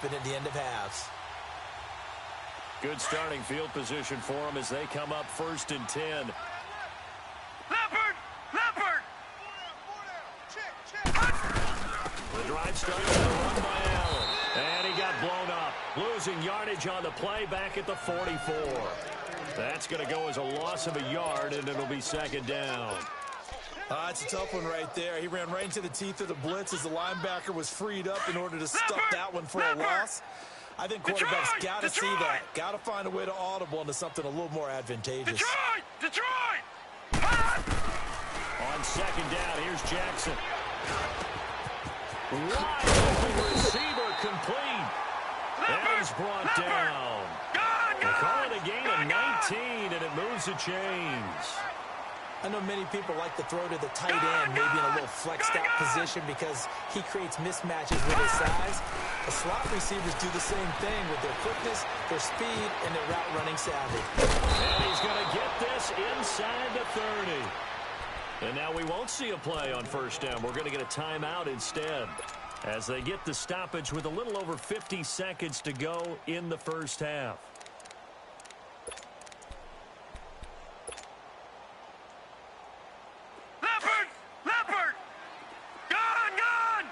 happen at the end of halves. Good starting field position for them as they come up 1st and 10. Leopard! The drive starts with a run by Allen. And he got blown up. Losing yardage on the play back at the 44. That's going to go as a loss of a yard, and it'll be 2nd down. It's a tough one right there. He ran right into the teeth of the blitz as the linebacker was freed up in order to stuff that one for a loss. I think quarterbacks got to see that. Got to find a way to audible into something a little more advantageous. Detroit! On 2nd down, here's Jackson. Wide open receiver complete. That is brought down. They call it a gain of 19, and it moves the chains. I know many people like to throw to the tight end, maybe in a little flexed out position because he creates mismatches with his size. The slot receivers do the same thing with their quickness, their speed, and their route running savvy. And he's going to get this inside the 30. And now we won't see a play on 1st down. We're going to get a timeout instead as they get the stoppage with a little over 50 seconds to go in the 1st half. Leopard! Gone!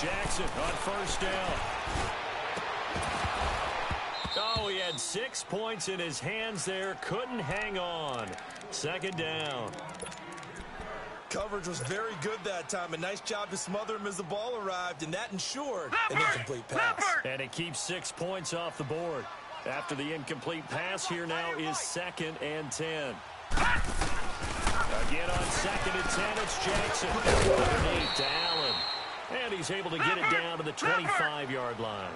Jackson on 1st down. Oh, he had 6 points in his hands there. Couldn't hang on. 2nd down. Coverage was very good that time. A nice job to smother him as the ball arrived, and that ensured an incomplete pass. And it keeps 6 points off the board. After the incomplete pass, here now is 2nd and 10. Again on 2nd and 10, it's Jackson. Underneath to Allen. And he's able to get it down to the 25-yard line.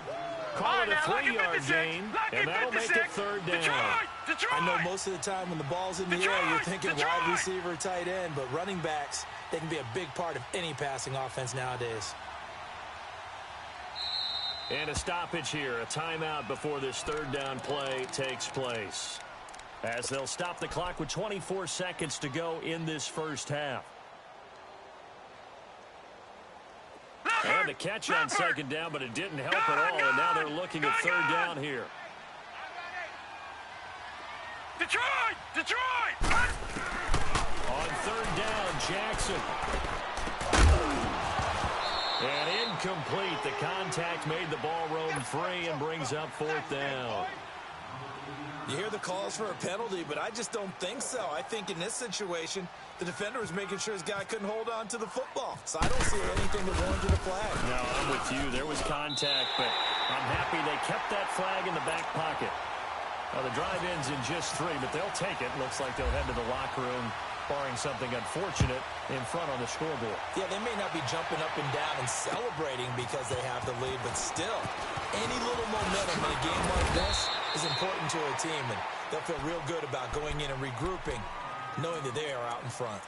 Call it a 3-yard gain, and that'll make it 3rd down. I know most of the time when the ball's in the air, you're thinking wide receiver, tight end, but running backs, they can be a big part of any passing offense nowadays. And a stoppage here, a timeout before this 3rd down play takes place. As they'll stop the clock with 24 seconds to go in this 1st half. And the catch on 2nd down, but it didn't help at all, and now they're looking at 3rd down here. Detroit! On 3rd down, Jackson. And incomplete. The contact made the ball roam free and brings up 4th down. You hear the calls for a penalty, but I just don't think so. I think in this situation, the defender was making sure his guy couldn't hold on to the football. So I don't see anything that warranted a flag. No, I'm with you. There was contact, but I'm happy they kept that flag in the back pocket. Now, the drive ends in just 3, but they'll take it. Looks like they'll head to the locker room, barring something unfortunate in front on the scoreboard. Yeah, they may not be jumping up and down and celebrating because they have the lead, but still, any little momentum in a game like this is important to a team, and they'll feel real good about going in and regrouping, knowing that they are out in front.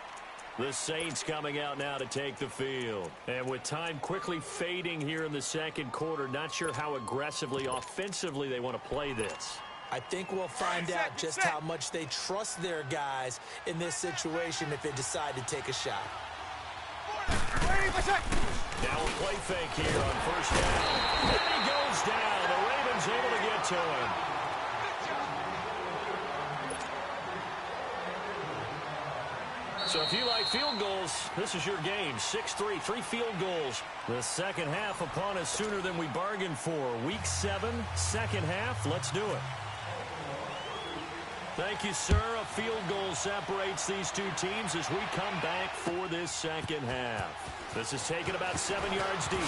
The Saints coming out now to take the field. And with time quickly fading here in the 2nd quarter, not sure how aggressively, offensively they want to play this. I think we'll find out just how much they trust their guys in this situation if they decide to take a shot. Now a play fake here on 1st down. And he goes down. The Ravens able to get to him. So if you like field goals, this is your game. 6-3, 3 field goals. The 2nd half upon us sooner than we bargained for. Week 7, 2nd half. Let's do it. Thank you, sir. A field goal separates these two teams as we come back for this 2nd half. This is taken about 7 yards deep.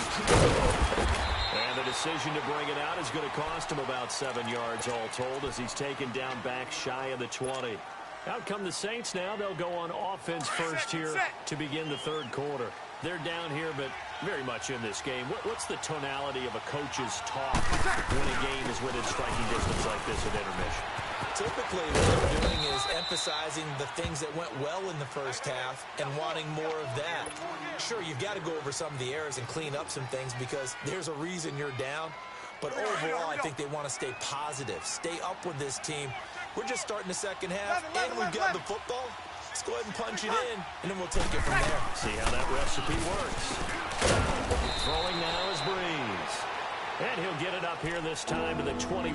And the decision to bring it out is going to cost him about 7 yards all told as he's taken down back shy of the 20. Out come the Saints now. They'll go on offense first here to begin the 3rd quarter. They're down here, but very much in this game. What's the tonality of a coach's talk when a game is within striking distance like this at intermission? Typically, what they're doing is emphasizing the things that went well in the 1st half and wanting more of that. Sure, you've got to go over some of the errors and clean up some things because there's a reason you're down. But overall, I think they want to stay positive, stay up with this team. We're just starting the 2nd half, and we've got the football. Let's go ahead and punch it in, and then we'll take it from there. See how that recipe works. Throwing now is Breeze. And he'll get it up here this time to the 21.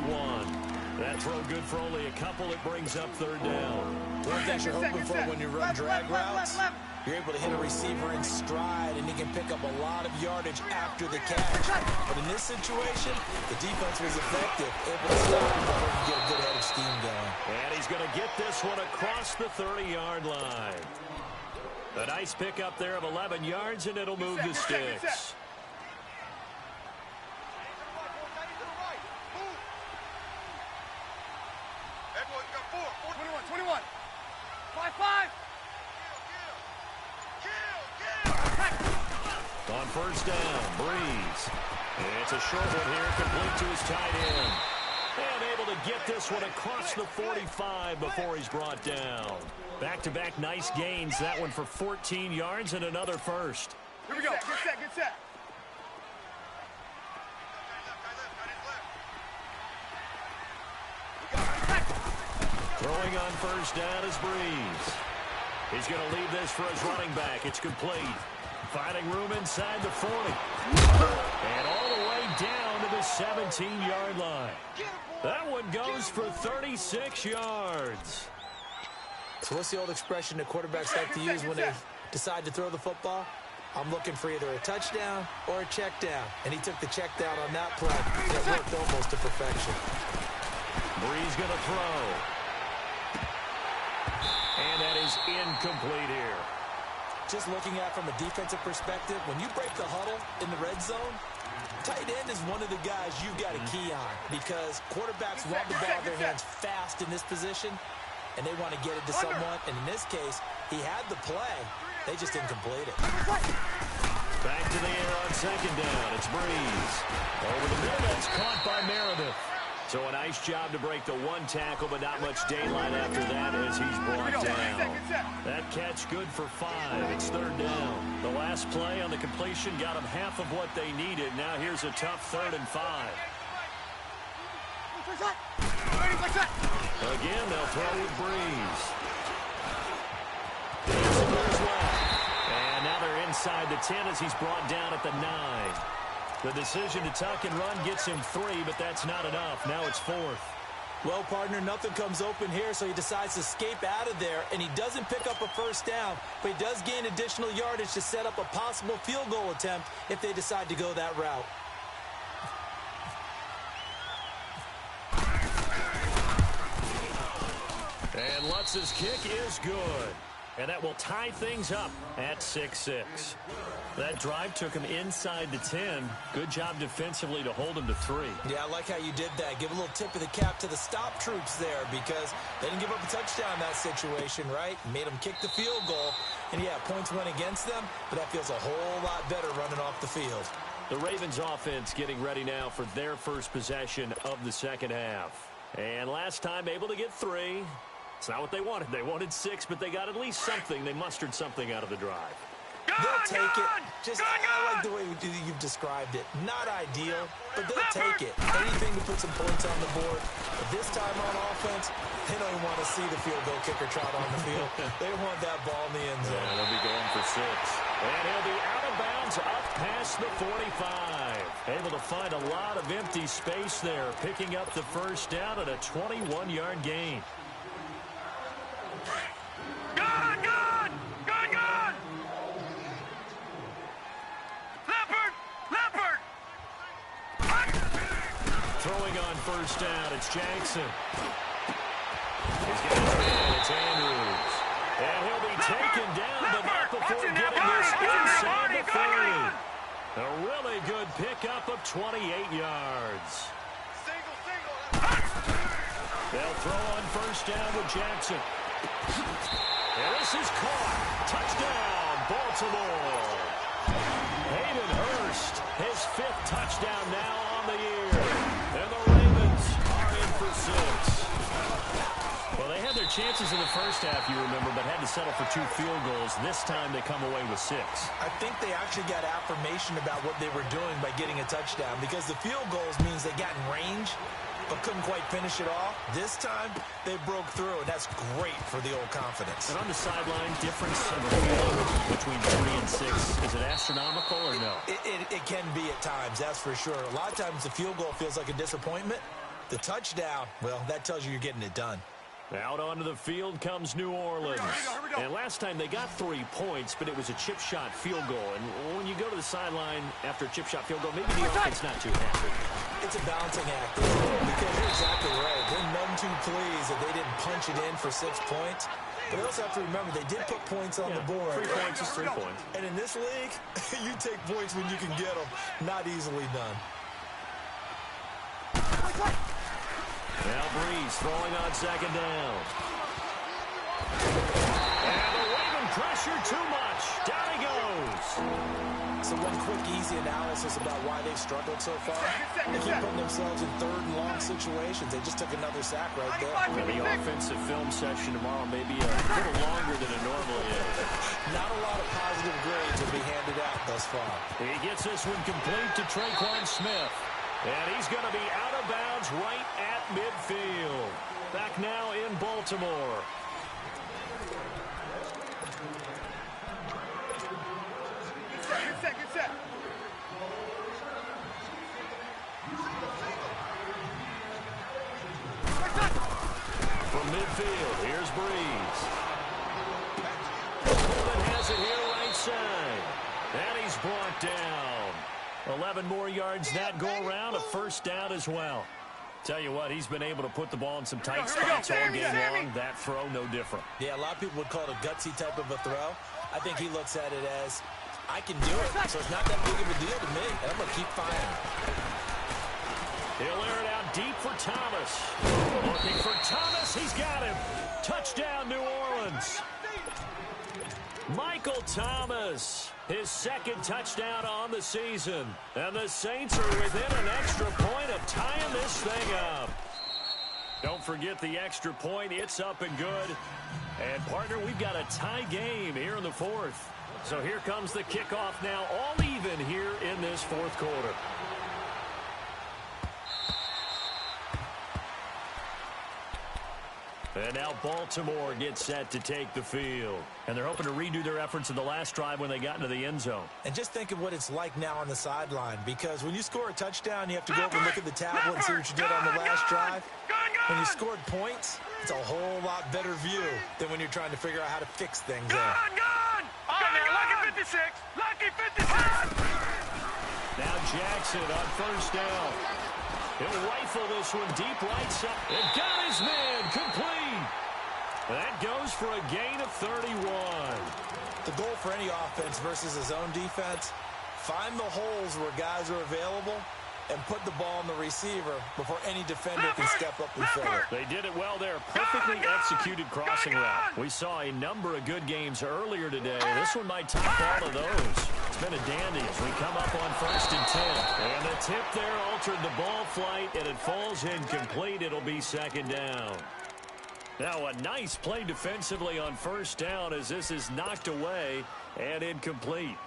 That throw good for only a couple. It brings up third down. One thing you're hoping for when you run drag routes, you're able to hit a receiver in stride, and he can pick up a lot of yardage after the catch. But in this situation, the defense was effective, able to stop him before he get a good head of steam going. And he's going to get this one across the 30-yard line. A nice pickup there of 11 yards, and it'll move the sticks. On first down, Breeze. It's a short one here, complete to his tight end. And able to get this one across the 45 before he's brought down. Back-to-back nice gains. That one for 14 yards and another first. Here we go. Get set, get set. Throwing on first down is Breeze. He's going to leave this for his running back. It's complete. Finding room inside the 40. And all the way down to the 17-yard line. That one goes for 36 yards. So what's the old expression that quarterbacks like to use when they decide to throw the football? I'm looking for either a touchdown or a check down. And he took the check down on that play. That worked almost to perfection. Breeze going to throw. And that is incomplete here. Just looking at it from a defensive perspective, when you break the huddle in the red zone, tight end is one of the guys you've got to key on because quarterbacks want the ball in their hands fast in this position, and they want to get it to someone. And in this case, he had the play. They just didn't complete it. Back to the air on second down. It's Breeze. Over the middle, that's caught by Meredith. So a nice job to break the one tackle, but not much daylight after that as he's brought down. That catch good for 5. It's third down. The last play on the completion got them half of what they needed. Now here's a tough 3rd and 5. Again, they'll throw with Breeze. And now they're inside the 10 as he's brought down at the 9. The decision to tuck and run gets him 3, but that's not enough. Now it's 4th. Well, partner, nothing comes open here, so he decides to escape out of there, and he doesn't pick up a first down, but he does gain additional yardage to set up a possible field goal attempt if they decide to go that route. And Lutz's kick is good. And that will tie things up at 6-6. That drive took him inside the 10. Good job defensively to hold him to 3. Yeah, I like how you did that. Give a little tip of the cap to the stop troops there because they didn't give up a touchdown in that situation, right? Made them kick the field goal. And, yeah, points went against them, but that feels a whole lot better running off the field. The Ravens offense getting ready now for their first possession of the second half. And last time able to get 3. It's not what they wanted. They wanted 6, but they got at least something. They mustered something out of the drive. They'll take it. Just, I like the way you've described it. Not ideal, but they'll take it. Anything to put some points on the board. But this time on offense, they don't even want to see the field goal kicker trot on the field. They want that ball in the end zone. Yeah, they'll be going for 6. And he'll be out of bounds up past the 45. Able to find a lot of empty space there, picking up the first down at a 21-yard gain. Gun! Gun! Gun! Gun! Leopard! Leopard! Throwing on first down, it's Jackson. He's got his man, it's Andrews. And he'll be taken down, but not before getting this inside the 30. A really good pickup of 28 yards. They'll throw on first down with Jackson. And this is caught. Touchdown, Baltimore. Hayden Hurst, his 5th touchdown now on the year. And the Ravens are in for 6. Well, they had their chances in the first half, you remember, but had to settle for 2 field goals. This time they come away with 6. I think they actually got affirmation about what they were doing by getting a touchdown because the field goals means they got in range. but couldn't quite finish it off. This time, they broke through, and that's great for the old confidence. And on the sideline, difference of a field between 3 and 6, is it astronomical or no? It can be at times, that's for sure. A lot of times the field goal feels like a disappointment. The touchdown, well, that tells you you're getting it done. Out onto the field comes New Orleans. Here we go. And last time they got 3 points, but it was a chip shot field goal. And when you go to the sideline after a chip shot field goal, maybe the offense not too happy. It's a balancing act, because you're exactly right. They're none too pleased that they didn't punch it in for 6 points. But they also have to remember they did put points on the board. 3 points is 3 points. And in this league, you take points when you can get them. Not easily done. Now Breeze throwing on 2nd down. And the Raven pressure too much. Down he goes. So one quick, easy analysis about why they've struggled so far. They keep putting themselves in 3rd and long situations. They just took another sack right there. And the offensive film session tomorrow may be a little longer than it normally is. Not a lot of positive grades will be handed out thus far. He gets this one complete to Traquan Smith. And he's going to be out of bounds right at midfield. Back now in Baltimore. Get set. From midfield, here's Breeze. Golden has it here right side. And he's brought down. 11 more yards that go around, a 1st down as well. Tell you what, he's been able to put the ball in some tight spots all game long. That throw, no different. Yeah, a lot of people would call it a gutsy type of a throw. I think he looks at it as, I can do it, so it's not that big of a deal to me, and I'm going to keep firing. He'll air it out deep for Thomas. Looking for Thomas, he's got him. Touchdown, New Orleans. Michael Thomas, his 2nd touchdown on the season. And the Saints are within an extra point of tying this thing up. Don't forget the extra point. It's up and good. And, partner, we've got a tie game here in the 4th. So here comes the kickoff now, all even here in this 4th quarter. And now Baltimore gets set to take the field. And they're hoping to redo their efforts in the last drive when they got into the end zone. And just think of what it's like now on the sideline, because when you score a touchdown, you have to go over and look at the tablet and see what you did on the last drive. When you scored points, it's a whole lot better view than when you're trying to figure out how to fix things there. Lucky 56. Lucky 56. Now Jackson on 1st down. He'll rifle this one deep right side. And got his man complete. That goes for a gain of 31. The goal for any offense versus his own defense, find the holes where guys are available and put the ball on the receiver before any defender can step up and fill it. They did it well there. Perfectly executed crossing route. We saw a number of good games earlier today. This one might top all of those. It's been a dandy as we come up on 1st and 10. And the tip there altered the ball flight, and it falls incomplete. It'll be 2nd down. Now a nice play defensively on 1st down as this is knocked away and incomplete.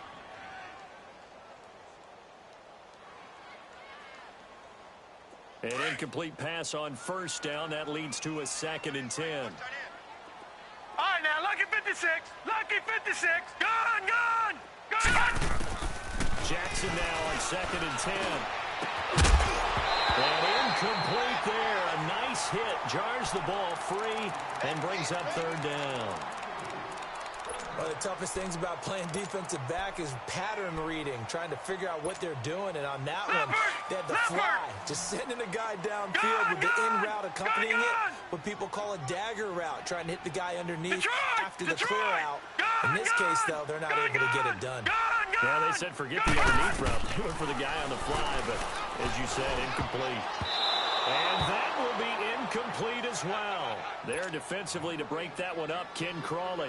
An incomplete pass on 1st down. That leads to a 2nd and 10. All right, now, lucky 56. Lucky 56. Gone. Jackson now on 2nd and 10. And incomplete there. A nice hit. Jars the ball free and brings up 3rd down. One of the toughest things about playing defensive back is pattern reading, trying to figure out what they're doing. And on that one, they had the fly, just sending a guy downfield with the in route accompanying it, what people call a dagger route, trying to hit the guy underneath after the clear out. In this case, though, they're not able to get it done. Yeah, they said forget the underneath route. They went for the guy on the fly, but as you said, incomplete. And that will be incomplete as well. There defensively to break that one up, Ken Crawley.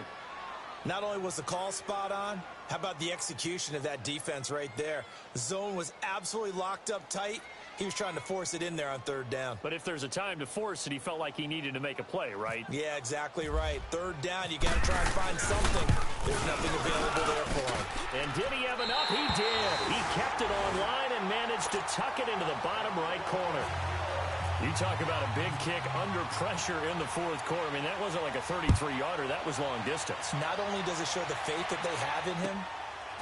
Not only was the call spot on, how about the execution of that defense right there? The zone was absolutely locked up tight. He was trying to force it in there on 3rd down. But if there's a time to force it, he felt like he needed to make a play, right? Yeah, exactly right. 3rd down, you got to try and find something. There's nothing available there for him. And did he have enough? He did. He kept it on line and managed to tuck it into the bottom right corner. You talk about a big kick under pressure in the fourth quarter. I mean, that wasn't like a 33-yarder. That was long distance. Not only does it show the faith that they have in him,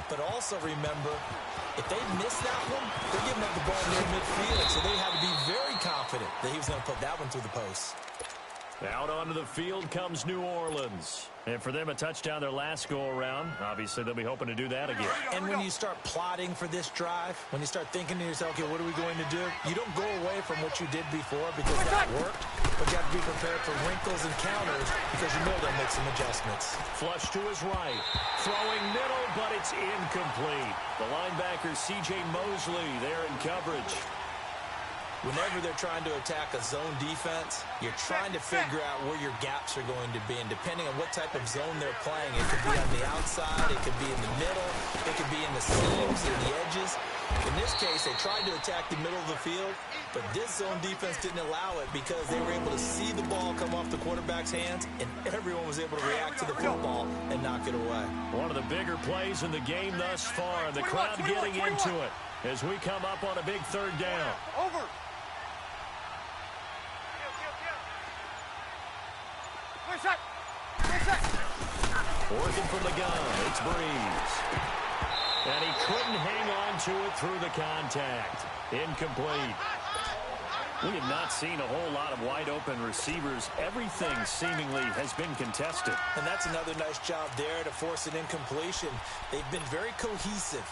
but also remember, if they miss that one, they're giving up the ball near midfield, so they had to be very confident that he was going to put that one through the post. Out onto the field comes New Orleans. And for them, a touchdown their last go-around. Obviously, they'll be hoping to do that again. And when you start plotting for this drive, when you start thinking to yourself, okay, what are we going to do? You don't go away from what you did before because that worked, but you have to be prepared for wrinkles and counters because you know they'll make some adjustments. Flush to his right. Throwing middle, but it's incomplete. The linebacker, C.J. Mosley, there in coverage. Whenever they're trying to attack a zone defense, you're trying to figure out where your gaps are going to be. And depending on what type of zone they're playing, it could be on the outside, it could be in the middle, it could be in the seams or the edges. In this case, they tried to attack the middle of the field, but this zone defense didn't allow it because they were able to see the ball come off the quarterback's hands, and everyone was able to react to the football and knock it away. One of the bigger plays in the game thus far, and the crowd getting into it as we come up on a big third down. Over. Working from the gun, it's Breeze. And he couldn't hang on to it through the contact. Incomplete. We have not seen a whole lot of wide-open receivers. Everything seemingly has been contested. And that's another nice job there to force an incompletion. They've been very cohesive,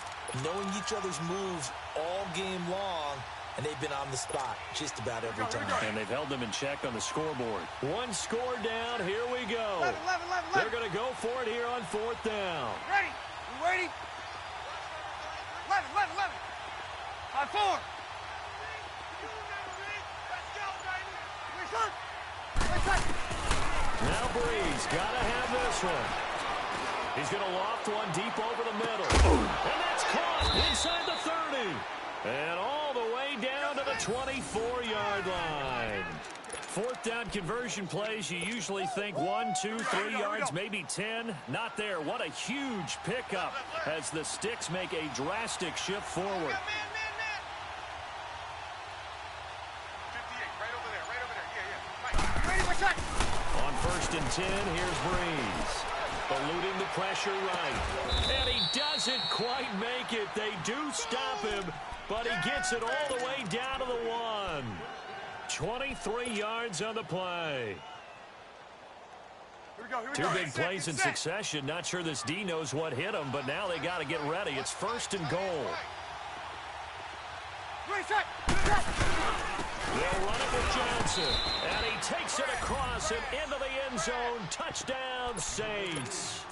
knowing each other's moves all game long, and they've been on the spot just about every time. And they've held them in check on the scoreboard. One score down. Here we go. 11. They're going to go for it here on fourth down. Ready? You ready? 11. 5-4. Now Breeze got to have this one. He's going to loft one deep over the middle. And that's caught inside the 30. And all the way down to the 24-yard line. Fourth down conversion plays, you usually think 1, 2, 3 yards, maybe 10. Not there. What a huge pickup as the Sticks make a drastic shift forward. On first and 10, here's Breeze. Eluding the pressure right. And he doesn't quite make it. They do stop him, but he gets it all the way down to the 1. 23 yards on the play. Two big plays in succession. Not sure this D knows what hit him, but now they got to get ready. It's first and goal. They'll run it with Johnson, and he takes it across and into the end zone. Touchdown, Saints.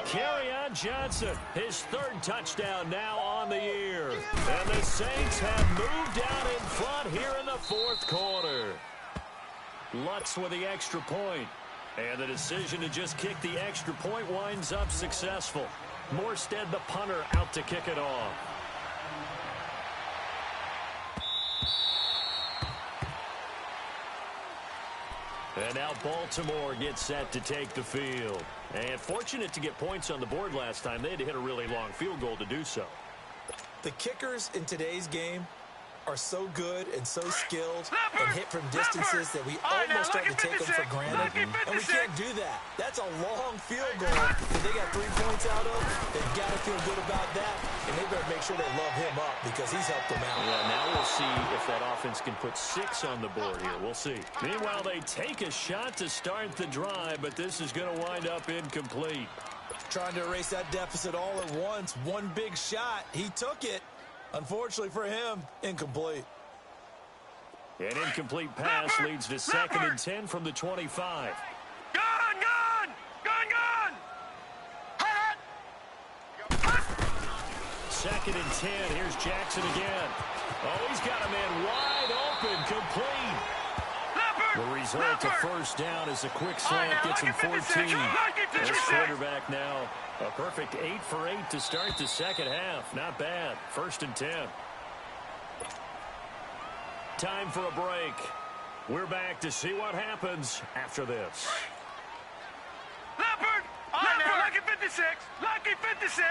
Kerryon Johnson, his third touchdown now on the year. And the Saints have moved out in front here in the fourth quarter. Lutz with the extra point. And the decision to just kick the extra point winds up successful. Morstead, the punter, out to kick it off. And now Baltimore gets set to take the field. And fortunate to get points on the board last time. They had to hit a really long field goal to do so. The kickers in today's game are so good and so skilled and hit from distances that we almost start to take them for granted. And we can't do that. That's a long field goal that they got 3 points out of. They've got to feel good about that. And they better make sure they love him up because he's helped them out. Yeah, now we'll see if that offense can put 6 on the board here. We'll see. Meanwhile, they take a shot to start the drive, but this is going to wind up incomplete. Trying to erase that deficit all at once. One big shot. He took it. Unfortunately for him, incomplete. An incomplete pass leads to second and 10 from the 25. Gun! Second and 10. Here's Jackson again. Oh, he's got a man wide open, complete. The result of first down is a quick slant gets him 14. This quarterback now a perfect 8 for 8 to start the second half. Not bad. First and 10. Time for a break. We're back to see what happens after this. Leopard! All right, now, lucky 56. Lucky 56.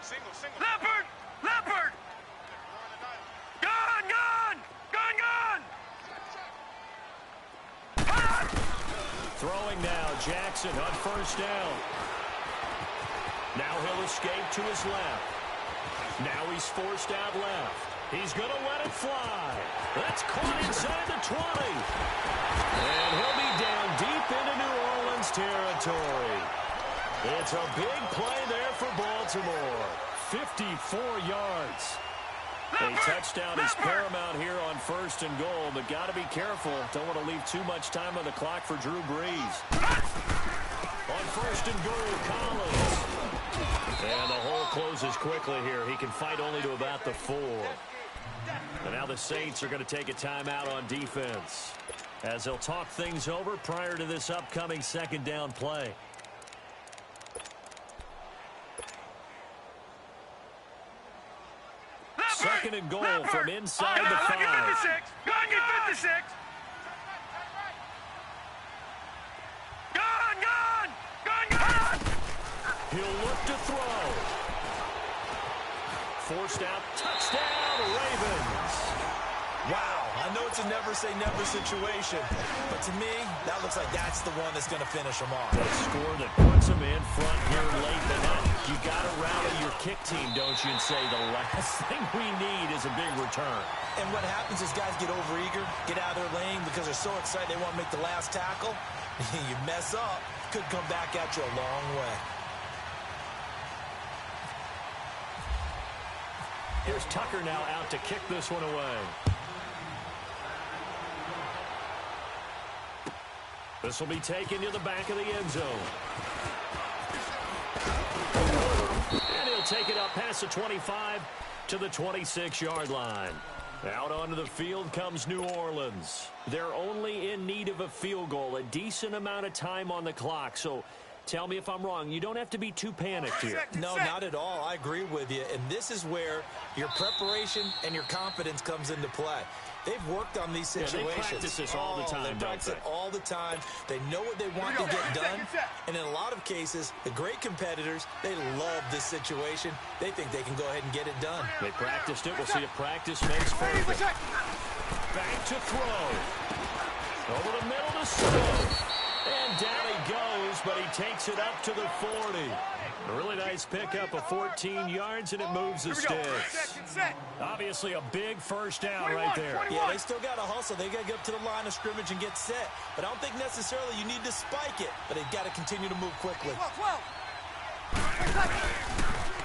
Single. Leopard! Gun! Throwing now, Jackson on first down. Now he'll escape to his left. Now he's forced out left. He's going to let it fly. That's caught inside the 20. And he'll be down deep into New Orleans territory. It's a big play there for Baltimore. 54 yards. A touchdown is paramount here on first and goal, but got to be careful. Don't want to leave too much time on the clock for Drew Brees. On first and goal, Collins. And the hole closes quickly here. He can fight only to about the 4. And now the Saints are going to take a timeout on defense as they'll talk things over prior to this upcoming second down play. Second and goal from inside the 5. Go and get 56. Gone. He'll look to throw. Forced out. Touchdown, Ravens. Wow, I know it's a never-say-never situation, but to me, that looks like that's the one that's going to finish them off. A score that puts them in front here late in the night. You got to rally your kick team, don't you, and say the last thing we need is a big return. And what happens is guys get overeager, get out of their lane because they're so excited they want to make the last tackle. You mess up, could come back at you a long way. Here's Tucker now out to kick this one away. This will be taken to the back of the end zone. And he'll take it up past the 25 to the 26-yard line. Out onto the field comes New Orleans. They're only in need of a field goal, a decent amount of time on the clock. So tell me if I'm wrong. You don't have to be too panicked here. No, not at all. I agree with you. And this is where your preparation and your confidence comes into play. They've worked on these situations. Yeah, they practice this all the time, They practice it all the time. They know what they want to get done. And in a lot of cases, the great competitors, they love this situation. They think they can go ahead and get it done. They practiced it. We'll see if practice makes perfect. Back to throw. Over the middle to Smith. And down he goes, but he takes it up to the 40. A really nice pickup of 14 yards, and it moves the sticks. Obviously a big first down right there. Yeah, they still got to hustle. They got to get up to the line of scrimmage and get set. But I don't think necessarily you need to spike it, but they've got to continue to move quickly.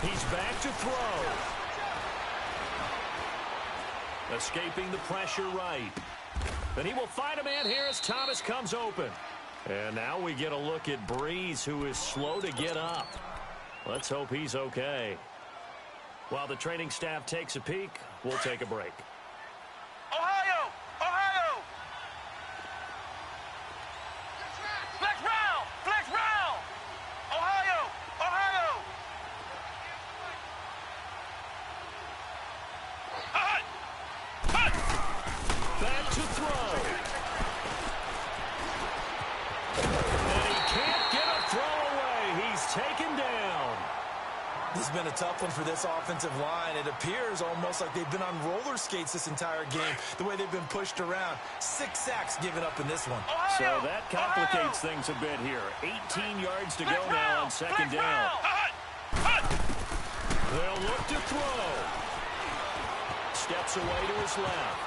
He's back to throw. Escaping the pressure right. And he will find a man here as Thomas comes open. And now we get a look at Brees, who is slow to get up. Let's hope he's okay. While the training staff takes a peek, we'll take a break. Ohio! Flex round! Ohio! Back to throw. And he can't get a throw away. He's taken down. This has been a tough one for this offensive line. It appears almost like they've been on roller skates this entire game, the way they've been pushed around. 6 sacks given up in this one. So that complicates things a bit here. 18 yards to go now on second down. They'll look to throw. Steps away to his left.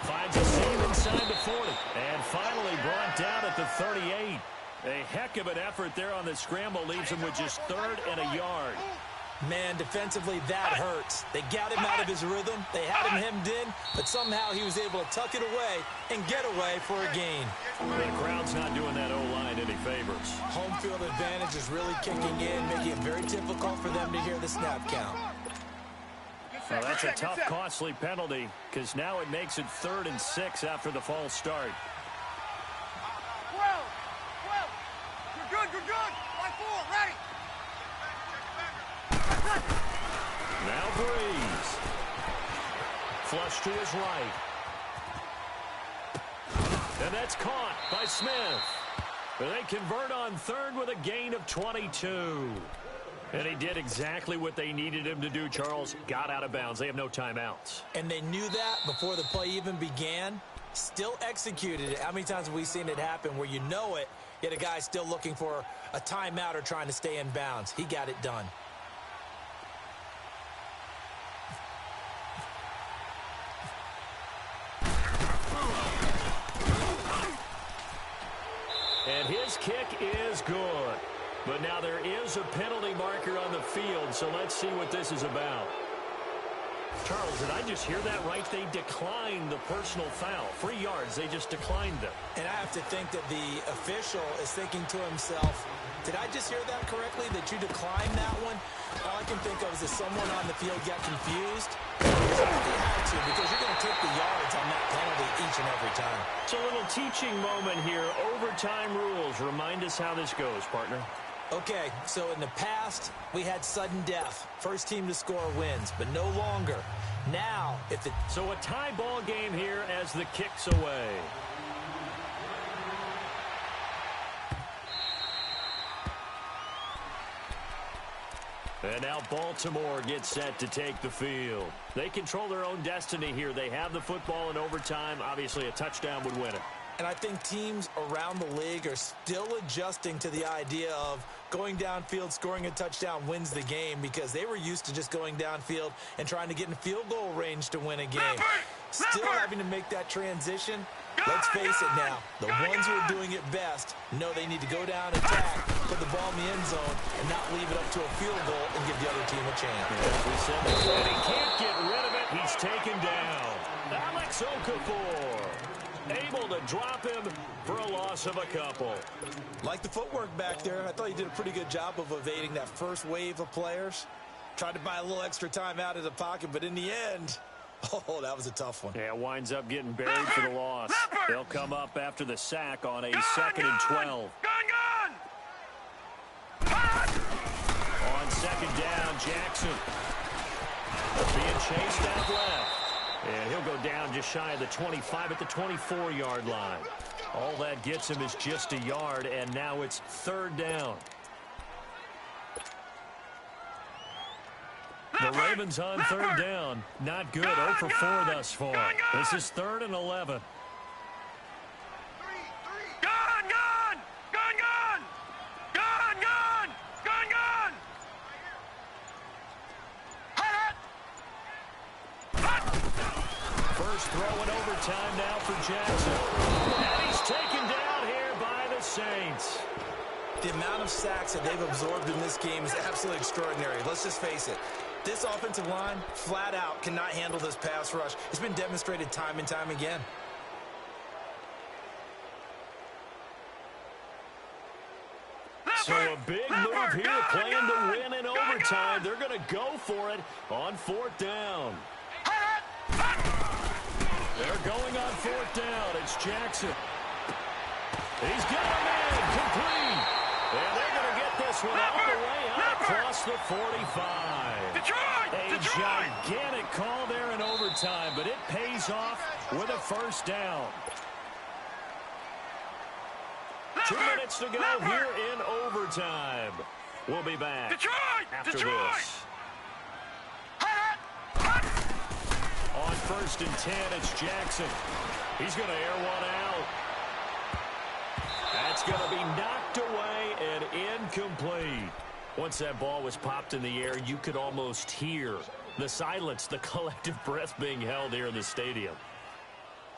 Finds a seam inside the 40. And finally brought down at the 38. A heck of an effort there on the scramble. Leaves him with just 3rd and a yard. Man, defensively, that hurts. They got him out of his rhythm. They had him hemmed in, but somehow he was able to tuck it away and get away for a gain. The crowd's not doing that O-line any favors. Home field advantage is really kicking in, making it very difficult for them to hear the snap count. Well, that's a tough, costly penalty, because now it makes it 3rd and 6 after the false start. You're good. Line 4, ready. Now Brees. Flush to his right. And that's caught by Smith. They convert on 3rd with a gain of 22. And he did exactly what they needed him to do, Charles. Got out of bounds. They have no timeouts. And they knew that before the play even began. Still executed it. How many times have we seen it happen where you know it, yet a guy's still looking for a timeout or trying to stay in bounds? He got it done. And his kick is good. But now there is a penalty marker on the field, so let's see what this is about. Charles, did I just hear that right? They declined the personal foul. 3 yards, they just declined them. And I have to think that the official is thinking to himself, did I just hear that correctly, that you declined that one? All I can think of is that someone on the field got confused. You had to, because you're going to take the yards on that penalty each and every time. It's a little teaching moment here. Overtime rules. Remind us how this goes, partner. Okay, so in the past, we had sudden death. First team to score wins, but no longer. Now, if it... So a tie ball game here as the kick's away. And now Baltimore gets set to take the field. They control their own destiny here. They have the football in overtime. Obviously, a touchdown would win it. And I think teams around the league are still adjusting to the idea of going downfield, scoring a touchdown wins the game, because they were used to just going downfield and trying to get in field goal range to win a game. Still having to make that transition. Let's face it now, the ones who are doing it best know they need to go down, attack, put the ball in the end zone, and not leave it up to a field goal and give the other team a chance. And he can't get rid of it. He's taken down. Alex Okafor able to drop him for a loss of a couple. Like the footwork back there, I thought he did a pretty good job of evading that first wave of players. Tried to buy a little extra time out of the pocket, but in the end, oh, that was a tough one. Yeah, winds up getting buried for the loss. They'll come up after the sack on a 2nd and 12. On 2nd down, Jackson being chased out left. And he'll go down just shy of the 25 at the 24-yard line. All that gets him is just a yard, and now it's 3rd down. The Ravens on 3rd down. Not good. 0 for 4 thus far. This is 3rd and 11. First throw in overtime now for Jackson. And he's taken down here by the Saints. The amount of sacks that they've absorbed in this game is absolutely extraordinary. Let's just face it. This offensive line, flat out, cannot handle this pass rush. It's been demonstrated time and time again. So a big move here, playing to win in overtime. They're going to go for it on 4th down. They're going on 4th down. It's Jackson. He's got him in, complete. And they're going to get this one all the way out across the 45. A gigantic call there in overtime, but it pays off with a 1st down. 2 minutes to go here in overtime. We'll be back after this. On 1st and 10, it's Jackson. He's going to air one out. That's going to be knocked away and incomplete. Once that ball was popped in the air, you could almost hear the silence, the collective breath being held here in the stadium.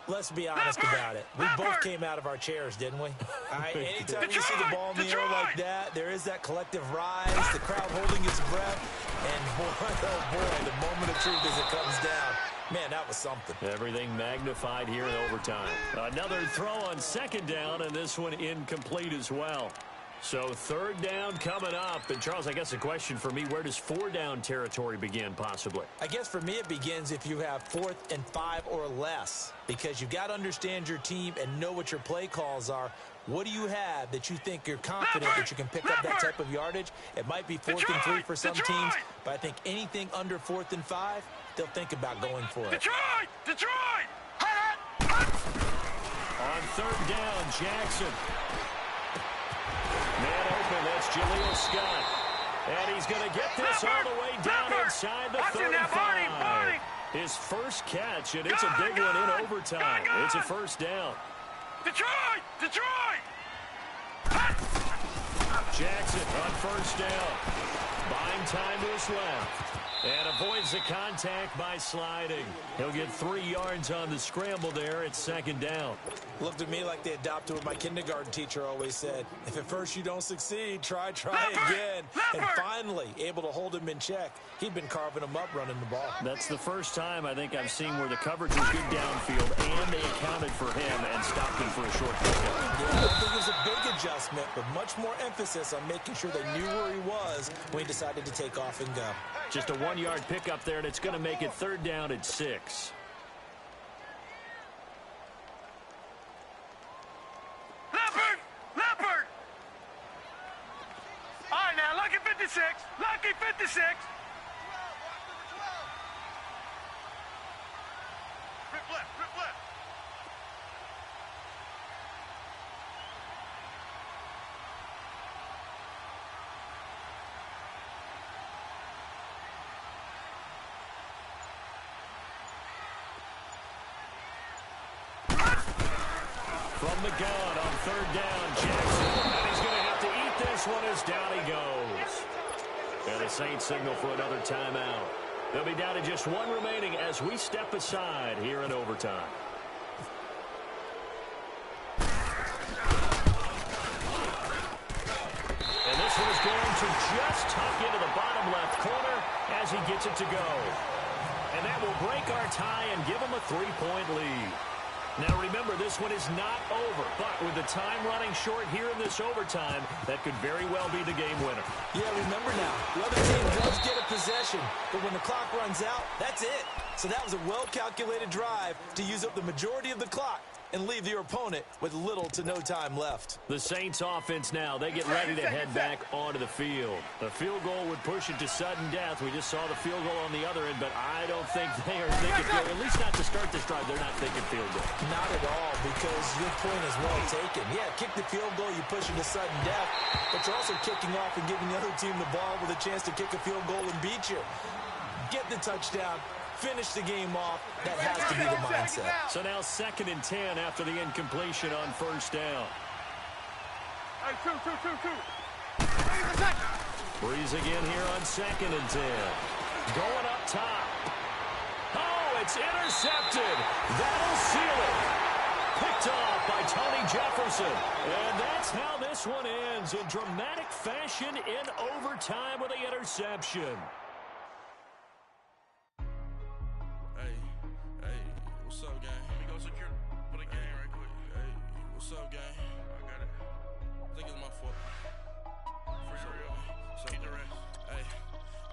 Let's be honest about it. We both came out of our chairs, didn't we? All right, anytime you see the ball in the air like that, there is that collective rise, the crowd holding its breath, and boy, oh boy, the moment of truth as it comes down. Man, that was something. Everything magnified here in overtime. Another throw on 2nd down, and this one incomplete as well. So 3rd down coming up. And, Charles, I guess the question for me, where does 4 down territory begin possibly? I guess for me it begins if you have 4th and 5 or less, because you've got to understand your team and know what your play calls are. What do you have that you think you're confident that you can pick up that type of yardage? It might be 4th and 3 for some teams, but I think anything under 4th and 5, they'll think about going for it. Detroit! On 3rd down, Jackson. Man open, that's Jaleel Scott. And he's going to get this all the way down inside the 35. His first catch, and it's a big one in overtime. It's a first down. Detroit! Detroit! Jackson on first down. Buying time to his left. And avoids the contact by sliding. He'll get 3 yards on the scramble there. It's second down. Looked to me like they adopted what my kindergarten teacher always said. If at first you don't succeed, try again. And finally, able to hold him in check. He'd been carving him up running the ball. That's the first time I think I've seen where the coverage was good downfield, and they accounted for him and stopped him for a short pickup. Yeah, I think it was a big adjustment, but much more emphasis on making sure they knew where he was when he decided to take off and go. Just a 1-yard pickup there, and it's going to make it third down at 6. Leopard! All right, now, lucky 56. Lucky 56. Rip left. From the gun on third down, Jackson. And he's going to have to eat this one as down he goes. And the Saints signal for another timeout. They'll be down to just 1 remaining as we step aside here in overtime. And this one is going to just tuck into the bottom left corner as he gets it to go. And that will break our tie and give him a 3-point lead. Now, remember, this one is not over, but with the time running short here in this overtime, that could very well be the game winner. Yeah, remember now, the other team does get a possession, but when the clock runs out, that's it. So that was a well-calculated drive to use up the majority of the clock and leave your opponent with little to no time left. The Saints offense now, they get ready to head back onto the field. The field goal would push it to sudden death. We just saw the field goal on the other end, but I don't think they are thinking field goal. At least not to start this drive, they're not thinking field goal. Not at all, because your point is well taken. Yeah, kick the field goal, you push it to sudden death, but you're also kicking off and giving the other team the ball with a chance to kick a field goal and beat you. Get the touchdown. Finish the game off. That has to be the mindset. So now 2nd and 10 after the incompletion on first down. Hey, two. Breeze again here on 2nd and 10. Going up top. Oh, it's intercepted. That'll seal it. Picked off by Tony Jefferson. And that's how this one ends in dramatic fashion in overtime with the interception. What's up, gang? Let me go secure for the game right quick. Hey, what's up, gang? I got it. I think it's my fault. For real. Keep the rest. Hey,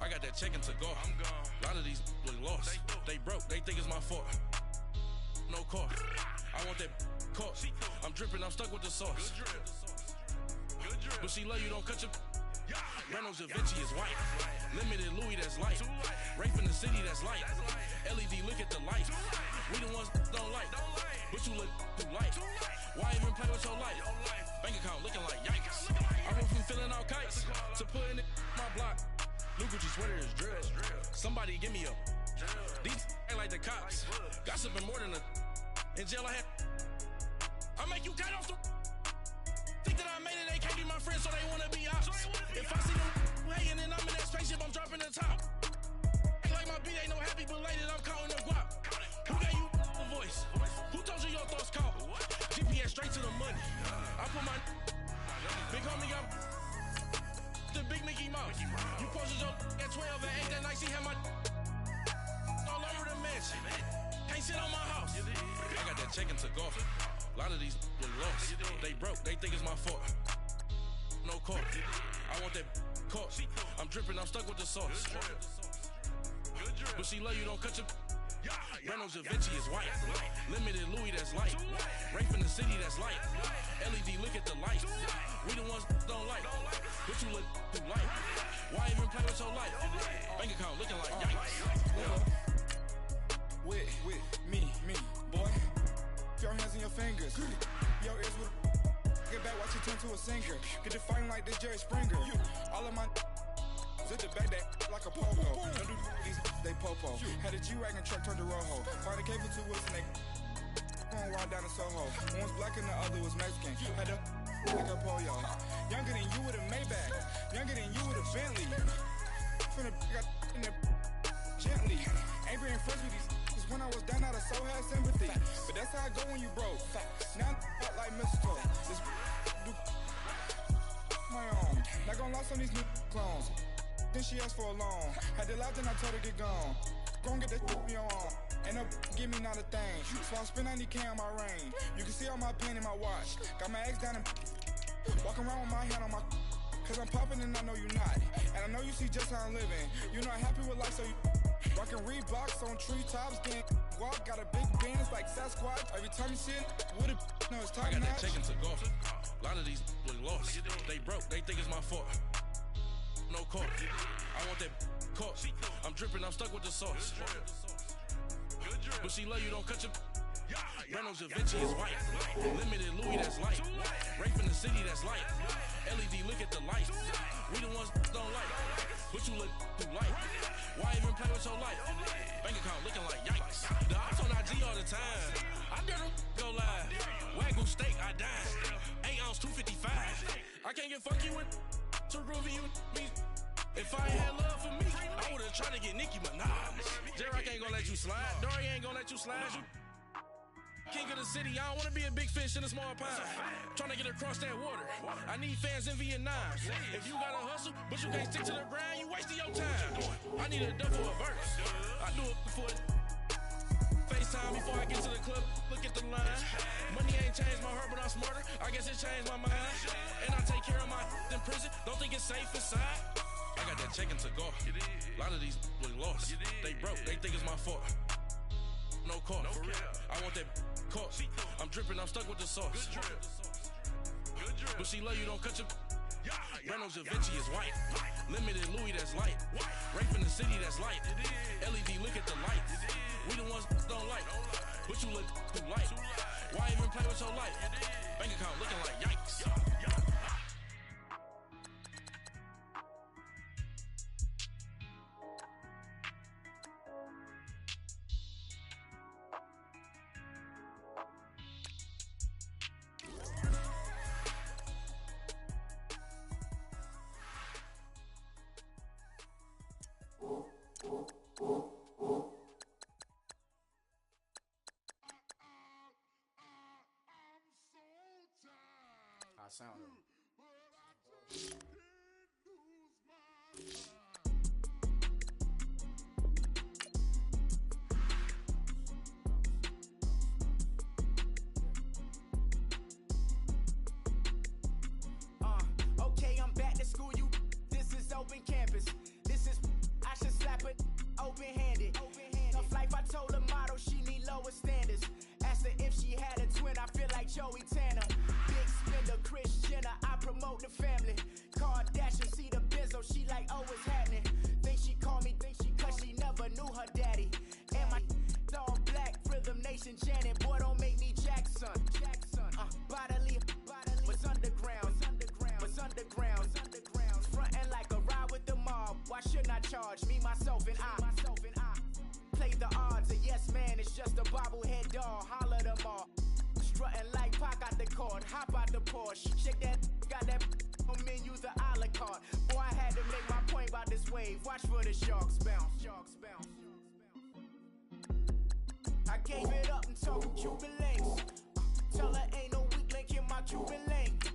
I got that check-in to go. I'm gone. A lot of these look lost. They broke. They think it's my fault. No car. I want that caught. I'm dripping. I'm stuck with the sauce. Good drip. But she love you. Don't cut your... Reynolds Da Vinci is white. Limited Louis, that's light. Rape in the city, that's light. LED, look at the light. We the ones don't like. But you look too light. Why even play with your life? Bank account looking like yikes. I went from filling out kites to putting it in my block. Blue Gucci sweater is drill. Somebody give me a. These ain't like the cops. Gossiping more than a. In jail I had. I make you cut off the. Think that I made it, they can't be my friends, so they wanna be ops. If I see them hating and I'm in that spaceship, I'm dropping the top. Ain't like my beat, ain't no happy belated, I'm counting the guap. Who gave you a voice? Who told you your thoughts count? GPS straight to the money. I put my big homie got the big Mickey Mouse. You posted your at 12 and 8 that night, she had my all over the mansion. Can't sit on my house. I got that check-in to go. A lot of these look lost. They broke, they think it's my fault. No car. I want that caught. I'm dripping, I'm stuck with the sauce. But she love you, don't cut your. Reynolds Da Vinci is white. Limited Louis, that's light. Rape in the city, that's light. LED, look at the light. We the ones don't like. But you look too light. Why even play with your life? Bank account looking like yikes. With me, boy. Your hands in your fingers. Your ears with get back, watch you turn to a singer. Get the fighting like this Jerry Springer. All of my at the back that like a pogo. Don't do these they popo. Had a G-Wagon truck turned to Rojo. Find a cave for 2 wheels and they going wild down in Soho. One was black and the other was Mexican. Had a like a pollo. Younger than you with a Maybach. Younger than you with a Bentley. From the got in the gently. Ain't been friends with these cause when I was down out of so had sympathy. But that's how I go when you broke. Now I'm like mistletoe. This do my own. Not gonna lost on these new clones. Then she asked for a loan. Had to laugh, then I told her get gone. Gon' get that me on. And up, give me not a thing. So I spend 90K on my range. You can see all my pain in my watch. Got my ex down and walking around with my hand on my. Cause I'm popping and I know you not. And I know you see just how I'm living. You not happy with life, so you rockin' Reeboks on treetops. Getting walk, got a big bands like Sasquatch. Every time you see it, with it, no, it's top I got notch. that check into golf. A lot of these look lost. They broke, they think it's my fault. No court. I want that court. I'm dripping, I'm stuck with the sauce. But she love you, don't cut your. Reynolds Da Vinci is white. Limited Louis that's light. Rape in the city that's light. LED, look at the light. We the ones don't like. But you look too light. Why even play with your life? Bank account looking like yikes. The ops on IG all the time. I dare them go live. Wagyu steak, I died. 8 ounce, 255. I can't get funky with too groovy you me. If I ain't had love for me, I would've tried to get Nicki Minaj. J-Rock ain't gonna let you slide. Dory ain't gonna let you slide. You king of the city, I don't wanna be a big fish in a small pond. Trying to get across that water. I need fans in Vietnam. If you gotta hustle, but you can't stick to the grind, you wasting your time. I need a dub for a verse. I do it for FaceTime before I get to the club. Look at the line. Money ain't changed my heart, but I'm smarter. I guess it changed my mind. And I take care of my in prison. Don't think it's safe inside. I got that check into golf. A lot of these look lost. They broke, they think it's my fault. No court, for real. I want that court. I'm dripping, I'm stuck with the sauce. But she love you, don't cut your. Reynolds Da Vinci is white. Limited Louis that's light. Rape in the city that's light. LED, look at the light. We the ones don't like. But you look too light. Why even play with your life? Bank account looking like yikes. I sound it. Okay, I'm back to school. This is open campus. This is I should slap it open-handed. Tough life, I told her motto she need lower standards. Asked her if she had a twin. I feel like Joey Tanner. Big spender, Kris Jenner. I promote the family. Kardashian, see the benzo. She like, oh, it's happening. Think she called me, cause she never knew her daddy. And my all black, Rhythm Nation Janet. Boy, don't make me Jackson. Bodily, was underground. Frontin' like a ride with the mob. Why shouldn't I charge me, myself, and I? Play the odds, a yes man is just a bobblehead doll. Holler them all. Strutting like Pac out the court. Hop out the Porsche. Shake that, got that on menu, the a la carte. Boy, I had to make my point about this wave. Watch for the sharks bounce. I gave it up and talking Cuban links. Tell her ain't no weak link in my Cuban link.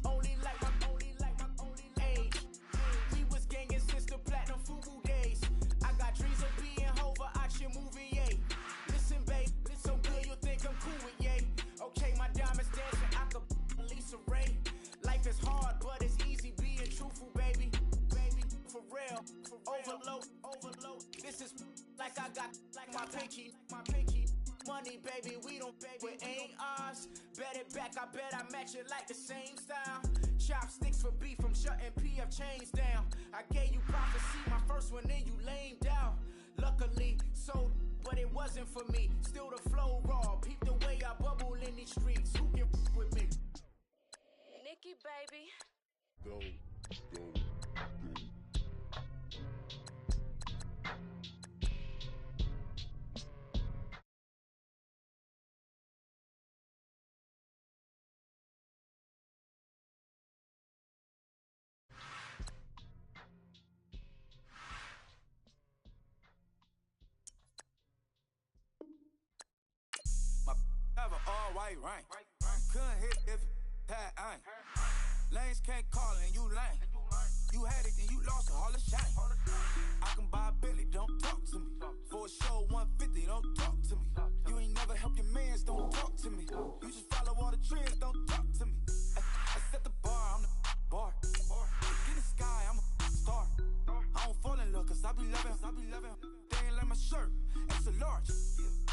Only like my age. We was gangin' since the platinum FUBU days. I got dreams of being Hova out your movie, yay. Listen, babe, so good you think I'm cool with yay. Okay, my diamonds dancing, I could Lisa Ray. Life is hard, but it's easy being truthful, baby. For real, overload. This is like I got like my pinky. Money, baby, we don't pay, but ain't ours. Bet it back, I bet I match it like the same style. Chopsticks for beef, I'm shutting PF chains down. I gave you prophecy, my first one, then you lamed out. Luckily, so, but it wasn't for me. Still the flow raw, peep the way I bubble in these streets. Who can with me? Nikki, baby. right rain. Couldn't hit if it had aim. Lanes can't call and you lame. You had it and you lost it, all the shame. I can buy a Bentley, don't talk to me. For a show 150, don't talk to me. You ain't never helped your mans, don't talk to me. You just follow all the trends, don't talk to me. I set the bar, I'm the bar. In the sky, I'm a star. I don't fall in love, cause I be loving. They ain't like my shirt, it's a large.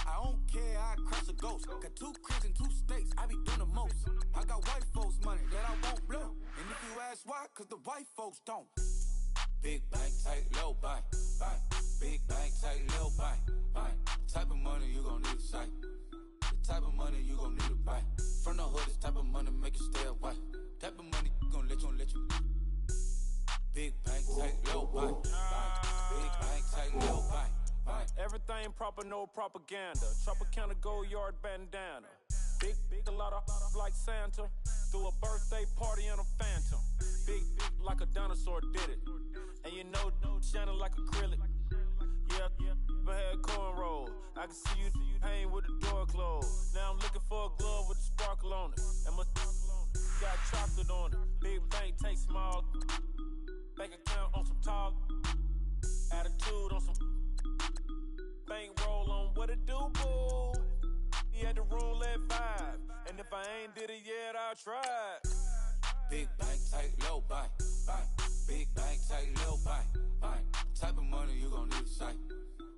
I don't care, I crush a ghost. Got 2 cribs in 2 states, I be doing the most. I got white folks money that I won't blow. And if you ask why, cause the white folks don't. Big bank, tight, low bank, bank. Big bank, tight, low bank, bank. Type of money you gon' need to sight. The type of money you gon' need to buy. From the hood, this type of money make you stay away. Type of money gon' let you. Big bank, tight, low bank, bank. Big bank, tight, low bank. Everything proper, no propaganda. Tropicana gold yard bandana. Big, a lot of like Santa. Threw a birthday party in a phantom. Big like a dinosaur did it. And you know, shining like acrylic. Yeah, I had cornrow. I can see you hang with the door closed. Now I'm looking for a glove with a sparkle on it. And my got chocolate on it. Big bank, take small. Bank account on some talk. Attitude on some. Bankroll on what it do, boo. He had the roulette vibe. And if I ain't did it yet, I'll try. Big bank, tight, low bank, bank. Big bank, tight, low bank, bank. Type of money you gon' need to sight.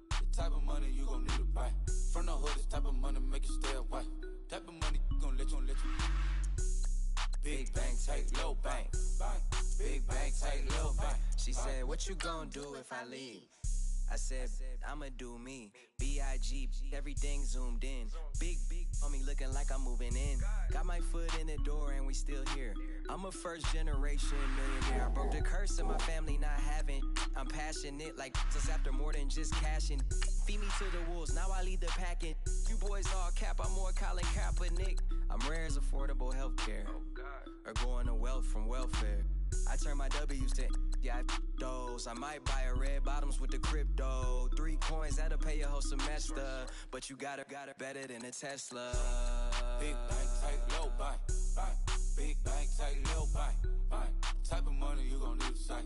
The type of money you gon' need to buy. From the hood, this type of money make you stay away. Type of money gon' let you. Big bank, tight, low bank, bank. Big bank, tight, low bank. She said, what you gon' do if I leave? I said, I'ma do me. B.I.G. Everything zoomed in. Big on me looking like I'm moving in. Got my foot in the door and we still here. I'm a first generation millionaire. I broke the curse of my family not having. I'm passionate like just after more than just cashing. Feed me to the wolves, now I lead the packing. You boys all cap, I'm more Colin Kaepernick. I'm rare as affordable healthcare. Or going to wealth from welfare. I turn my W's to those. I might buy a red bottoms with the crypto. 3 coins, that'll pay your whole semester. But you got it better than a Tesla. Big bank, tight, low bank, bank. Big bank, tight, low bank, bank. Type of money you gon' need to sight.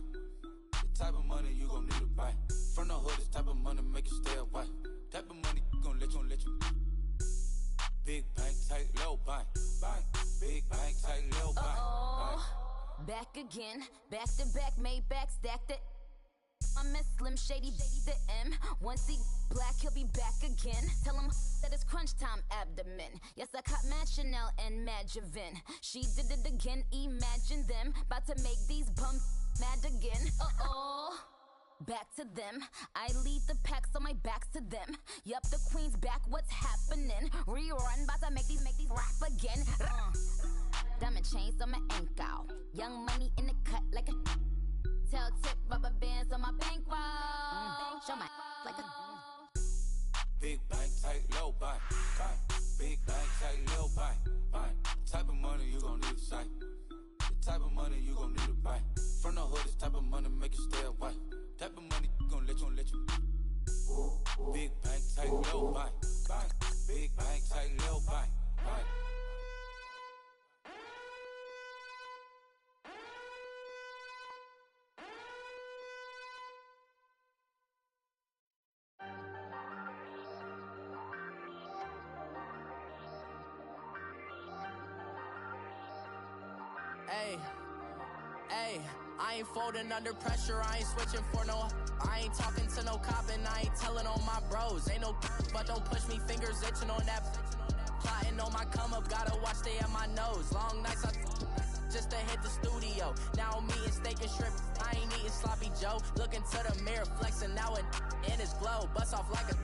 The type of money you gon' need to buy. From the hood, this type of money make you stay away. Type of money gon' let you. Big bank, tight, low bank, bank. Big bank, tight, low bank, bank. Back again, back to back, made back, stacked it. I'm a Slim Shady, the M. Once he black, he'll be back again. Tell him that it's crunch time abdomen. Yes, I caught Mad Chanel and Mad Javin. She did it again, imagine them. About to make these bums mad again. Back to them. I lead the pack, so my back's to them. Yup, the queen's back, what's happening? Rerun, about to make these rap again. Diamond chains on my ankle. Young money in the cut like a tail tip, rubber bands on my bankroll. Show my like a big bank, tight, low bank, bank. Big bank, tight, low bank, bank. Type of money you gon' need to sight. The type of money you gon' need to buy. From the hood, this type of money make you stay away. Type of money gon' let you. Big bank, tight, low bank, bank. Big bank, tight, low bank, bank. Hey, I ain't folding under pressure, I ain't switching for no. I ain't talking to no cop and I ain't telling on my bros. Ain't no but don't push me, fingers itching on that. Plotting on my come up, gotta watch stay at my nose. Long nights I just to hit the studio. Now I'm eating steak and shrimp, I ain't eating sloppy Joe. Looking to the mirror, flexing now and in his glow. Bust off like a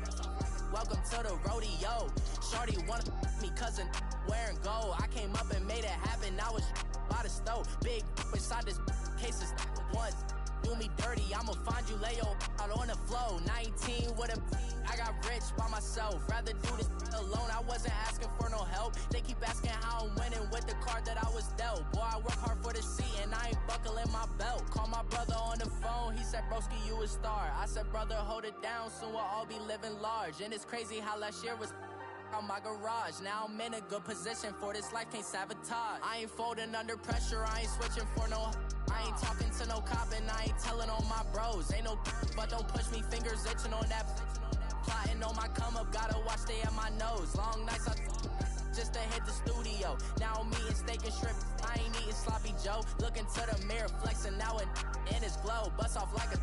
welcome to the rodeo. Shorty wanna me cousin wearing gold. I came up and made it happen, I was by the stove. Big inside this cases once do me dirty, I'ma find you lay out on the floor. 19 with a I got rich by myself. Rather do this alone, I wasn't asking for no help. They keep asking how I'm winning with the card that I was dealt. Boy, I work hard for the seat and I ain't buckling my belt. Call my brother on the phone, he said, broski, you a star. I said, brother, hold it down, soon we'll all be living large. And it's crazy how last year was out my garage. Now I'm in a good position for this life, can't sabotage. I ain't folding under pressure, I ain't switching for no. I ain't talking to no cop and I ain't telling on my bros. Ain't no but don't push me, fingers itching on that. Plotting on my come up, gotta watch stay at my nose. Long nights I just to hit the studio. Now I'm eating steak and shrimp, I ain't eating sloppy Joe. Looking to the mirror, flexing now and in his glow. Bust off like a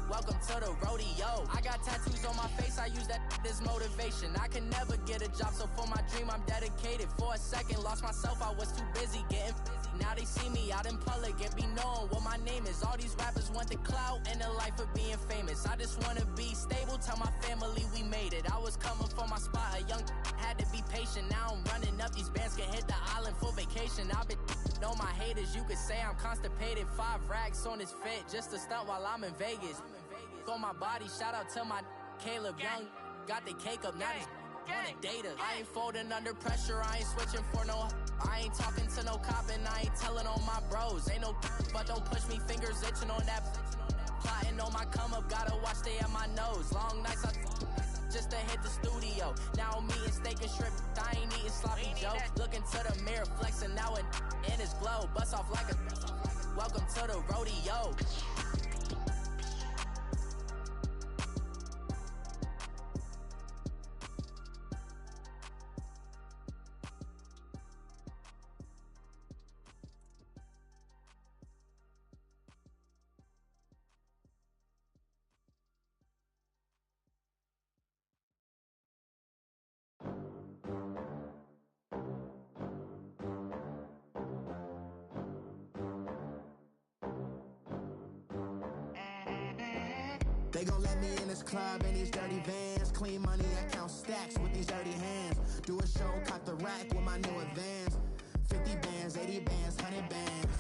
welcome to the rodeo. I got tattoos on my face, I use that as motivation. I can never get a job, so for my dream I'm dedicated. For a second, lost myself, I was too busy getting busy. Now they see me out in public and be known what my name is. All these rappers want the clout and the life of being famous. I just wanna be stable, tell my family we made it. I was coming for my spot, a young had to be patient. Now I'm running up, these bands can hit the island for vacation. I've been on my haters, you could say I'm constipated. 5 racks on his fit, just to stunt while I'm in Vegas. On my body, shout out to my Caleb Young. Got the cake up, now these wanna date us. I ain't folding under pressure, I ain't switching for no. I ain't talking to no cop and I ain't telling on my bros. Ain't no but don't push me, fingers itching on that. Plotting on my come up, gotta watch stay at my nose. Long nights I just to hit the studio. Now I'm eating steak and shrimp, I ain't eating sloppy Joe. Looking to the mirror, flexing now and in his glow. Bust off like a welcome to the rodeo. They gon' let me in this club in these dirty vans. Clean money, I count stacks with these dirty hands. Do a show, caught the rack with my new advance. 50 bands, 80 bands, 100 bands.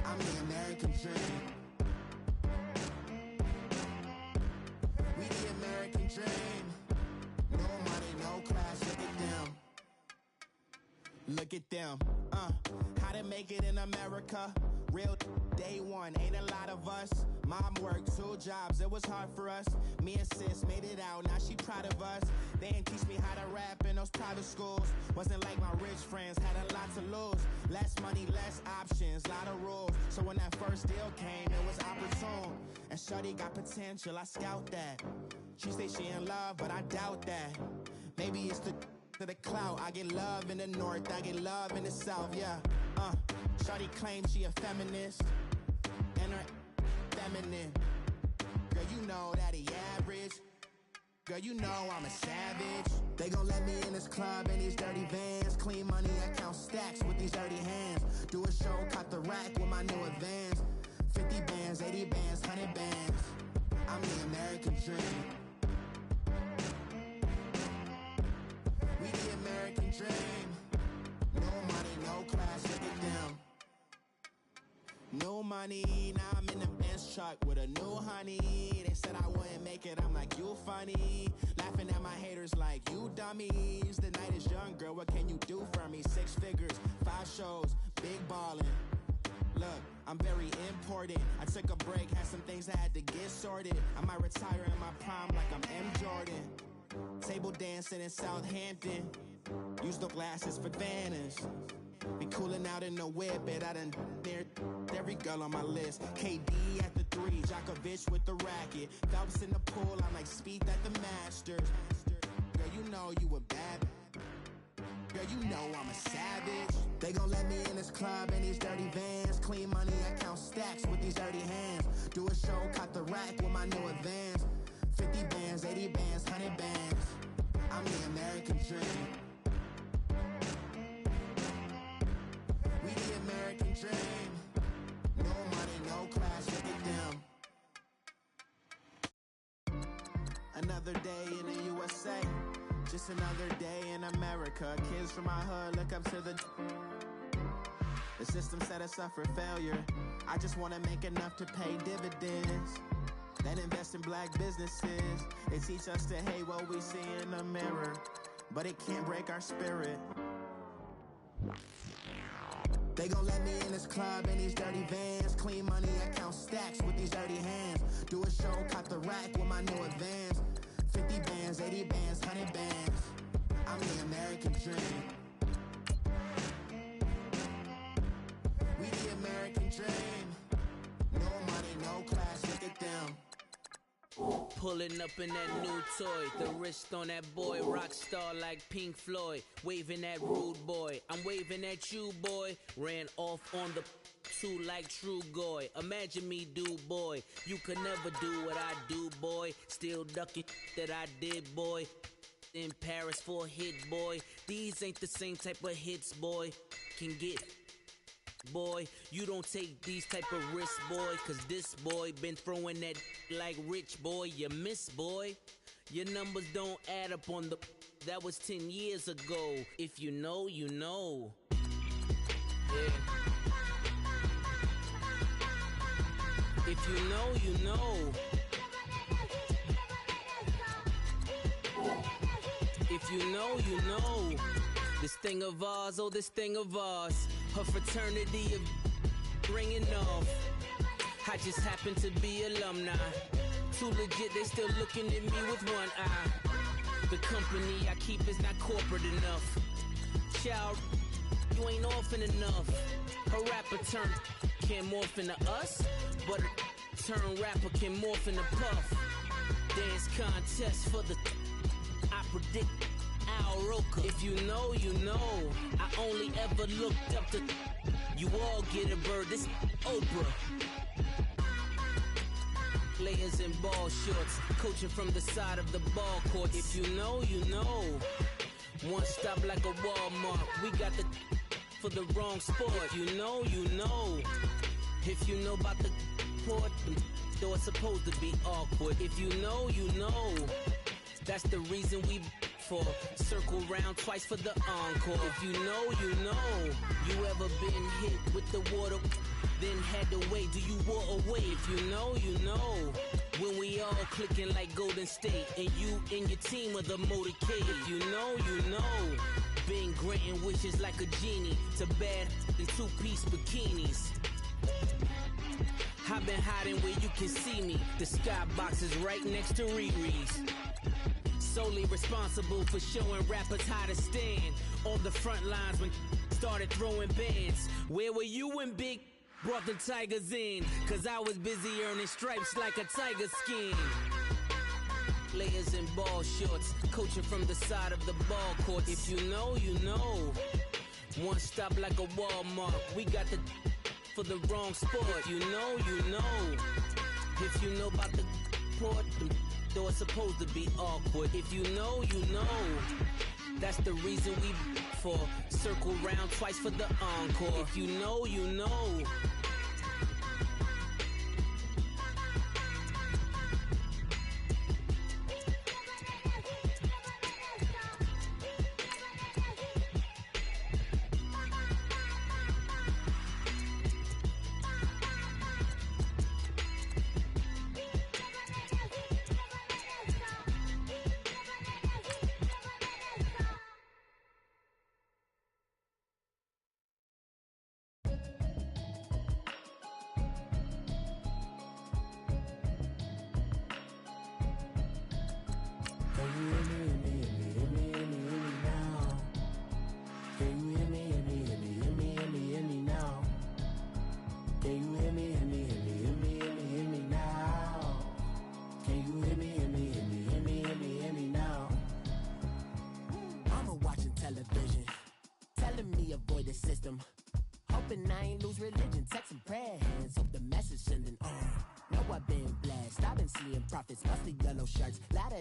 I'm the American dream. We the American dream. No money, no class, look at them. Look at them, how to make it in America. Real day one, ain't a lot of us. Mom worked 2 jobs, it was hard for us. Me and sis made it out, now she proud of us. They ain't teach me how to rap in those private schools. Wasn't like my rich friends, had a lot to lose. Less money, less options, lot of rules. So when that first deal came, it was opportune. And shorty got potential, I scout that. She say she in love, but I doubt that. Maybe it's to the clout. I get love in the north, I get love in the south, yeah. Shorty claims she a feminist, and her feminine. Girl, you know that he average. Girl, you know I'm a savage. They gon' let me in this club in these dirty vans. Clean money, I count stacks with these dirty hands. Do a show, caught the rack with my new advance. 50 bands, 80 bands, 100 bands. I'm the American dream. We the American dream. No money, no class, look at them. No money, now I'm in the Benz truck with a new honey. They said I wouldn't make it, I'm like, you funny. Laughing at my haters like, you dummies. The night is young, girl, what can you do for me? 6 figures, 5 shows, big ballin'. Look, I'm very important. I took a break, had some things I had to get sorted. I might retire in my prime like I'm M. Jordan. Table dancing in Southampton. Use the glasses for Vannas. Be coolin' out in the whip, but I done near every girl on my list. KD at the 3, Djokovic with the racket. Phelps in the pool, I'm like Speed at the Masters. Girl, you know you a bad. Girl, you know I'm a savage. They gon' let me in this club in these dirty vans. Clean money, I count stacks with these dirty hands. Do a show, caught the rack with my new advance. 50 bands, 80 bands, 100 bands. I'm the American dream. We the American dream. No money, no class, look at them. Another day in the USA. Just another day in America. Kids from my hood look up to the system set us up for failure. I just want to make enough to pay dividends. Then invest in black businesses. They teach us to hate what we see in the mirror, but it can't break our spirit. They gon' let me in this club in these dirty vans. Clean money, I count stacks with these dirty hands. Do a show, caught the rack with my new advance. 50 bands, 80 bands, 100 bands. I'm I'm the American dream. We the American dream. No money, no class, look at them. Pulling up in that new toy, the wrist on that boy, rock star like Pink Floyd, waving at rude boy, I'm waving at you boy, ran off on the two like True Goy, imagine me do boy, you could never do what I do boy, still ducking that I did boy, in Paris for a hit boy, these ain't the same type of hits boy, can get boy, you don't take these type of risks, boy, cause this boy been throwing that like rich boy, you miss, boy. Your numbers don't add up on the, that was 10 years ago. If you know, you know. Yeah. If you know, you know. If you know, you know. This thing of ours, oh, this thing of ours. Her fraternity of ringing off. I just happen to be alumni. Too legit, they still looking at me with one eye. The company I keep is not corporate enough. Child, you ain't orphan enough. A rapper turn can't morph into us, but a turn rapper can morph into Puff. Dance contest for the I predict Al Roker. If you know, you know. I only ever looked up to you all get a bird. This Oprah. Players in ball shorts, coaching from the side of the ball court. If you know, you know. One stop like a Walmart. We got the for the wrong sport. If you know, you know. If you know about the port, though it's supposed to be awkward. If you know, you know. That's the reason we for circle round twice for the encore. If you know, you know. You ever been hit with the water, then had to wait? Do you walk away? If you know, you know. When we all clicking like Golden State, and you and your team are the motorcade. If you know, you know. Been granting wishes like a genie to bad in two-piece bikinis. I've been hiding where you can see me. The skybox is right next to Riri's. Solely responsible for showing rappers how to stand on the front lines when started throwing bands. Where were you when Big brought the Tigers in? Cause I was busy earning stripes like a tiger skin. Players in ball shorts, coaching from the side of the ball court. If you know, you know. One stop like a Walmart. We got the for the wrong sport. You know, you know. If you know about the port, though it's supposed to be awkward. If you know, you know. That's the reason we for circle round twice for the encore. If you know, you know.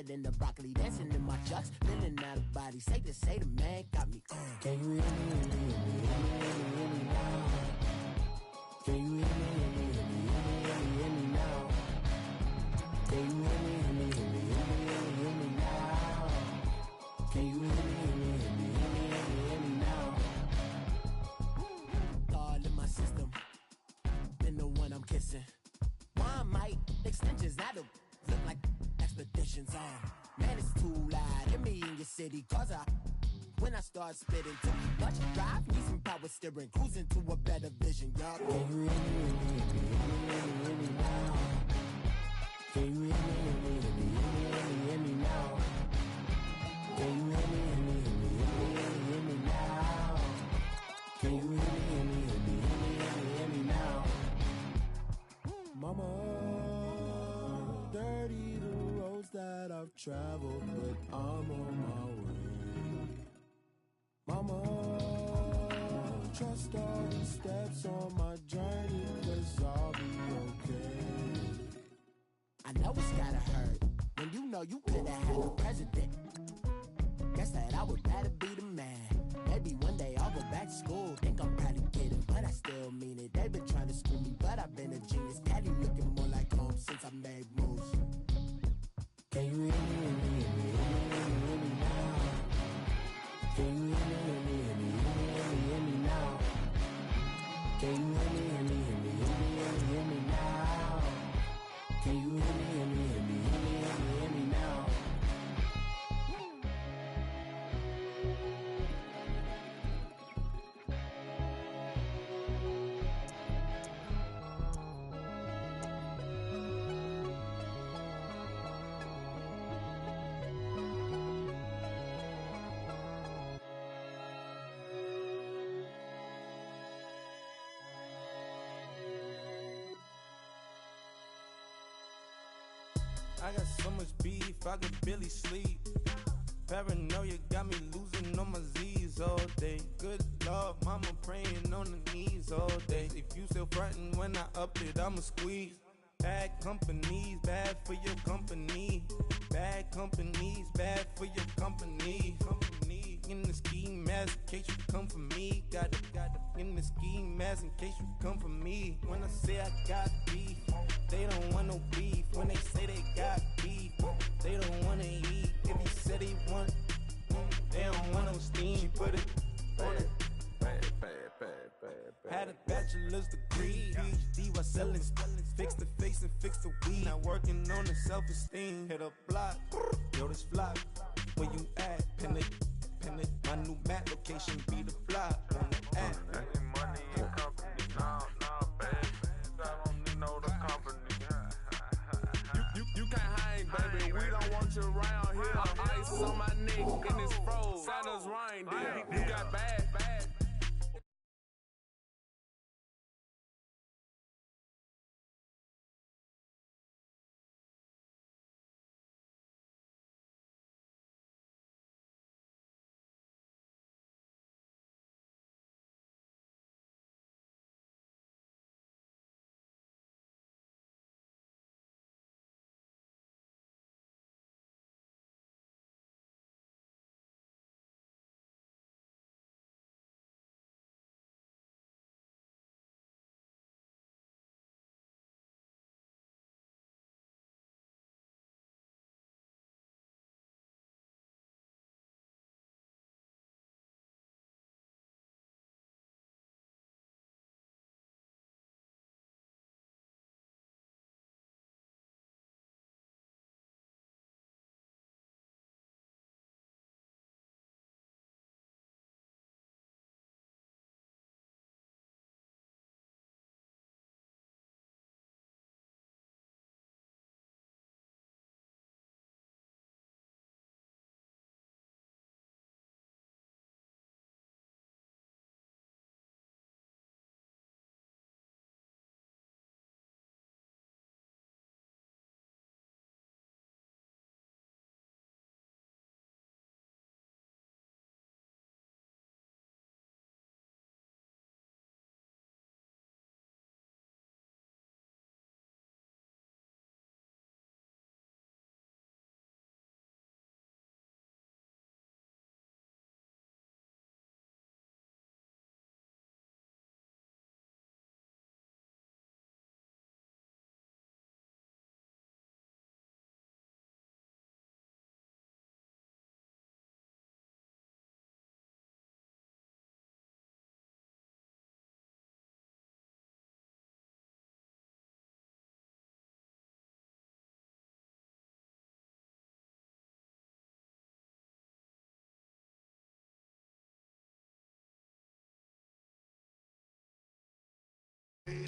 In the broccoli, dancing in my chucks, feeling out of body. Say the man got me. Can you hear me? Hear me now? Can you hear me now? Can you hear me now? Can you hear me now? All in my system, been the one I'm kissing. One might extensions that'll look like expeditions on. Man, it's too loud. Hit me in your city, cause when I start spitting too much drive, need some power steering, cruising to a better vision, y'all. Can you hear me now? Can you hear me now? Can you hear me I've traveled, but I'm on my way. Mama, trust all the steps on my journey, 'cause I'll be okay. I know it's gotta hurt when you know you could've had a president. Guess that I would rather be the man. Maybe one day I'll go back to school. Think I'm probably kidding, but I still mean it. They've been trying to screw me, but I've been a genius. Caddy looking more like home since I made moves. Can you hear me, hear me, hear me, hear me, hear me now? Can you hear me, hear me, hear me, hear me, hear me, hear me now? Can you hear me, hear me, hear me, hear me, hear me, hear me now? Can you hear me, hear me, hear me, hear me, hear me, hear me now? I got so much beef, I could barely sleep. Paranoia got me losing on my Z's all day. Good Lord, mama praying on the knees all day. If you still frontin' when I up it, I'ma squeeze. Bad companies, bad for your company. Bad companies, bad for your company. In the ski mask in case you come for me. Got it in the ski mask in case you come for me. When I say I got beef, they don't want no beef. When they say they got beef, they don't wanna eat. If you said they want, they don't want no steam. She put it on it. Had a bachelor's degree, PhD while selling, fix the face and fix the weed. Now working on the self-esteem. Hit a block, yo this flop. Where you at? Pin it. My new map location be the flop on the app. Money and company, nah, baby. I don't need no the company. You can't hang, baby. We don't want you around here. Ice on my neck and it's froze. Santa's reindeer. You got bad.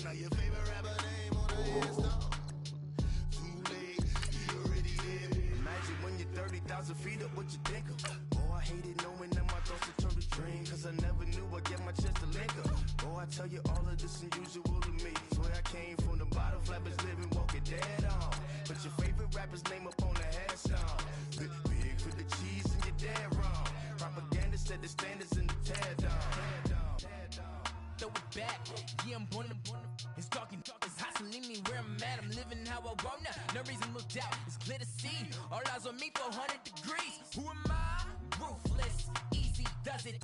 Now your favorite rapper name on the headstone. Too late, you already there. Imagine when you're 30,000 feet up, what you think of? Oh, I hated knowing that my thoughts would turn to dream. Cause I never knew I'd get my chance to link up. Oh, I tell you all of this unusual to me. Swear I came from the bottom, flappers living, walking dead on. But your favorite rapper's name up on the headstone. now I won't now. No reason to doubt, it's clear to see. All eyes on me, 400 degrees. Who am I? Ruthless, easy, does it.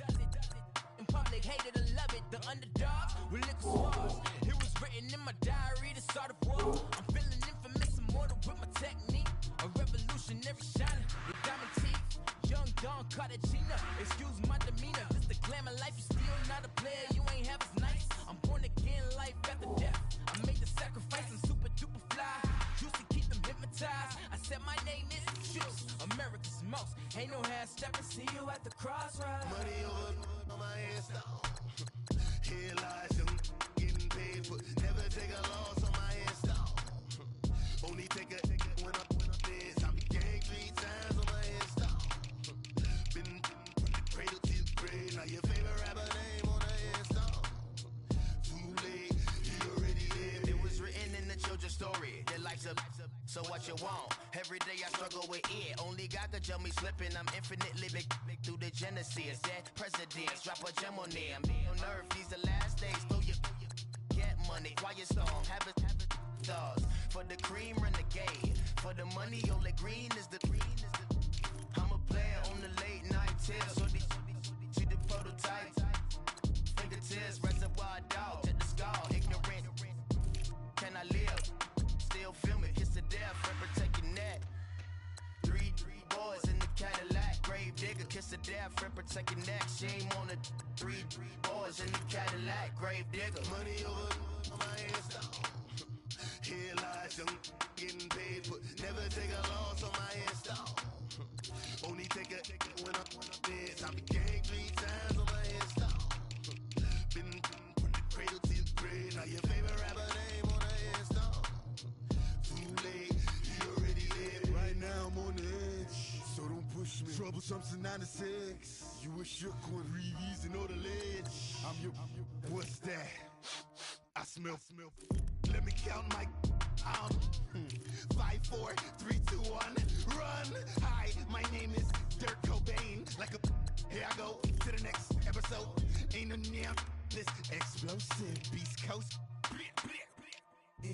In public, hated or love it. The underdogs with liquor stars. It was written in my diary to start a war. I'm feeling infamous, immortal with my technique. A revolutionary shiner with diamond teeth. Young Don Cartagena, excuse my demeanor. This the glamour life, you still not a player, you ain't half as nice. I'm born again, life after death. I made the sacrifice, I'm super duper fly. Juicy, keep them hypnotized. I said my name is Juice, America's most. Ain't no half stepping, see you at the crossroads. Money over on my headstone. Here lies young, getting paid, but never take a loss on my headstone. Only take a when I'm dead. I be gang 3 times on my headstone. Been from the cradle to the grave. Now your favorite rapper name on the headstone. Too late, he already lived. It was written in the children's story. Their life's up, so what you want? Every day I struggle with it. Only God could tell me slipping. I'm infinitely big through the genesis. Dead presidents, drop a gem on them. On earth, these the last days. Throw your get money, quiet storm, have it stars. For the cream, renegade. For the money, only green is the I'm a player on the late night tips. So see the prototype. Fingertips, reservoir dog, check the skull. Ignorant, can I live? Still film it, kiss the death, and protect your neck. 3 boys in the Cadillac, grave digger, kiss the death, and protect your neck. Shame on the 3 boys in the Cadillac, grave digger. Money over on my headstone. Here lies young, getting paid, but never take a loss on my headstone. Only take a when I'm dead. I be gang 3 times on my headstone. Been from the cradle to the grave. Now your favorite rapper name on the headstone. Too late, he already lived. Right now I'm on the edge, so don't push me. Troublesome to 9 to 6. You a shook one, Reeves and all the ledge. I'm your, what's that? I smell. Let me count my 5, 4, 3, 2, 1, run. Hi, my name is Dirk Cobain. Like a here I go to the next episode. Ain't no damn this explosive Beast Coast. Yeah.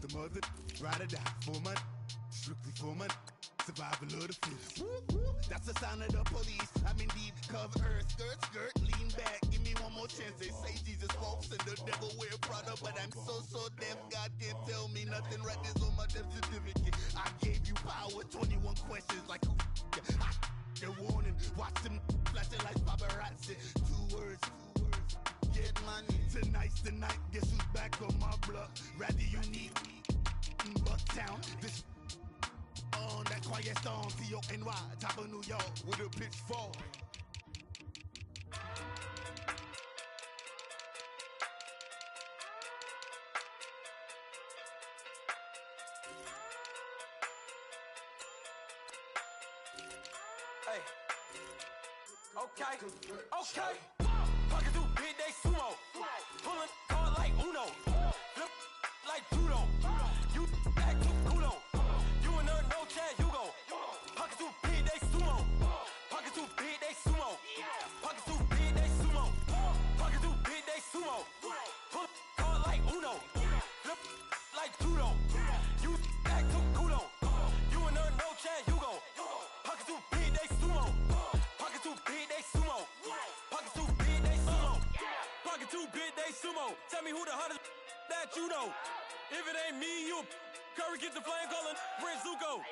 The mother ride or die for money, strictly for money. Survival of the fittest. That's the sound of the police. I'm indeed cover skirt, lean back. Give me one more chance. They say Jesus walks and the devil wear Prada, but I'm so deaf. God can't tell me nothing. Right there's on my death certificate. I gave you power. 21 questions like who? They're warning. Watch them flashing like paparazzi. 2 words. Get money. Tonight's the night. Guess who's back on my block? Rather you need Bucktown. This on that quiet storm, T-O-N-Y, top of New York, with a pitchfork. Hey. Okay. Pocket too big, they sumo. Pulling hard like Uno. Flip like judo. You act too kudo. You and her, no chance, you go. Pocket too big, they sumo. Pocket too big, they sumo. Pocket too big, they sumo. Pocket too big, they sumo. Pull hard like Uno. Flip like judo. You act too kudo. You and her, no chance, you go. Pocket too big, they sumo. Pocket too big, they sumo. Pocket too big, they sumo. Pocket too big, they sumo. Tell me who the hottest that you know. If it ain't me, you Curry get the flame calling Prince Zuko.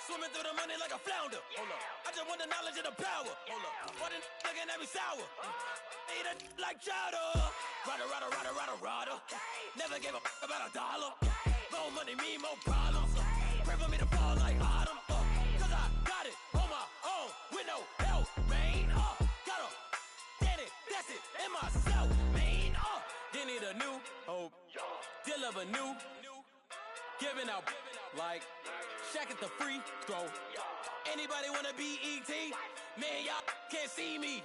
Swimming through the money like a flounder. Hold up. I just want the knowledge and the power. Hold up. Why the looking at me sour? Eat it like chowder. Rada. Never gave a about a dollar. More money, me, more problems. Pray for me to fall like autumn. Cause I got it on my own with no help, man. Gotta get it, that's it, in myself, man. They need a new hope. Deal of a new. Giving out like Shaq at the free throw. Anybody wanna be ET? Man, y'all can't see me.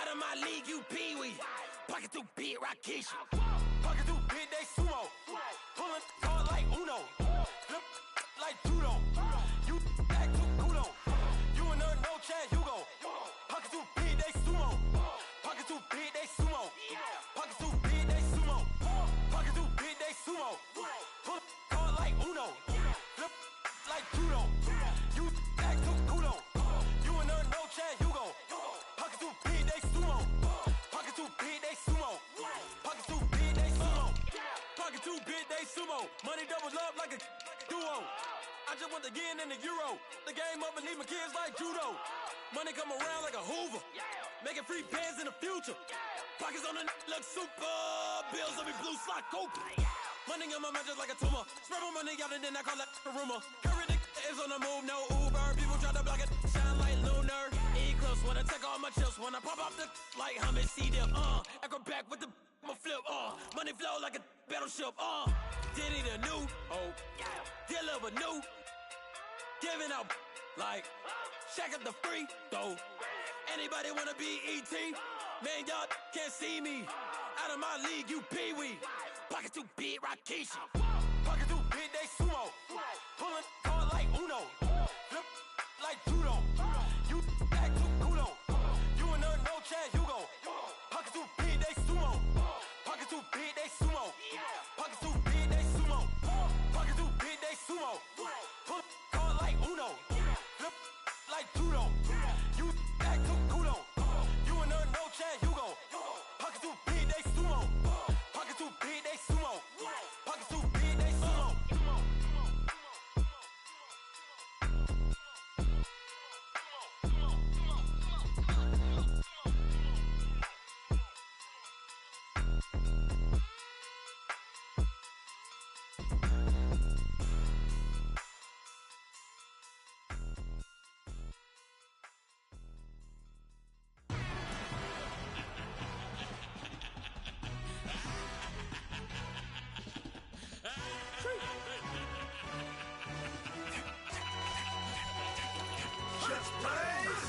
Out of my league, you pee-wee. Pocket too big, Rakishi. Pocket too big, they sumo. Pulling hard like Uno. Flip like judo. You act too kudo. You and her, no chance, you go. Pocket too big, they sumo. Pocket too big, they sumo. Pocket too big, they sumo. Pocket too big, they sumo. Pull hard like Uno. 2 bit, they sumo. Money doubles up like a duo. I just want the yen and the euro. The game up and leave my kids like judo. Money come around like a Hoover. Making free pants in the future. Pockets on the look super. Bills on me blue slot Cooper. Money on my mind just like a tumor. Spread my money out and then I call that a rumor. Curry the is on the move, no Uber. People try to block it, shine like lunar. Eclipse when I take all my chips. When I pop off the like hummus, see them. Acrobat with the flip. Money flow like a battleship. Diddy the new. Deliver new. Giving out like check up the free though. Anybody wanna be ET? Man, y'all can't see me. Out of my league, you pee-wee. Pocket too big, Rakishi. Pocket too big, they sumo. Pulling card like Uno. Flip like judo. You act too kudo. You and her no chance, you go. Pocket too big, they sumo. Pocket too big, they sumo. Pocket too big, they sumo. Pocket too big, they sumo. Pull card like Uno. Flip like judo. You act too kudo. You and her no chance, you go. Pocket too big, they sumo. Pocket too big, they sumo. Pocket too big, they sumo.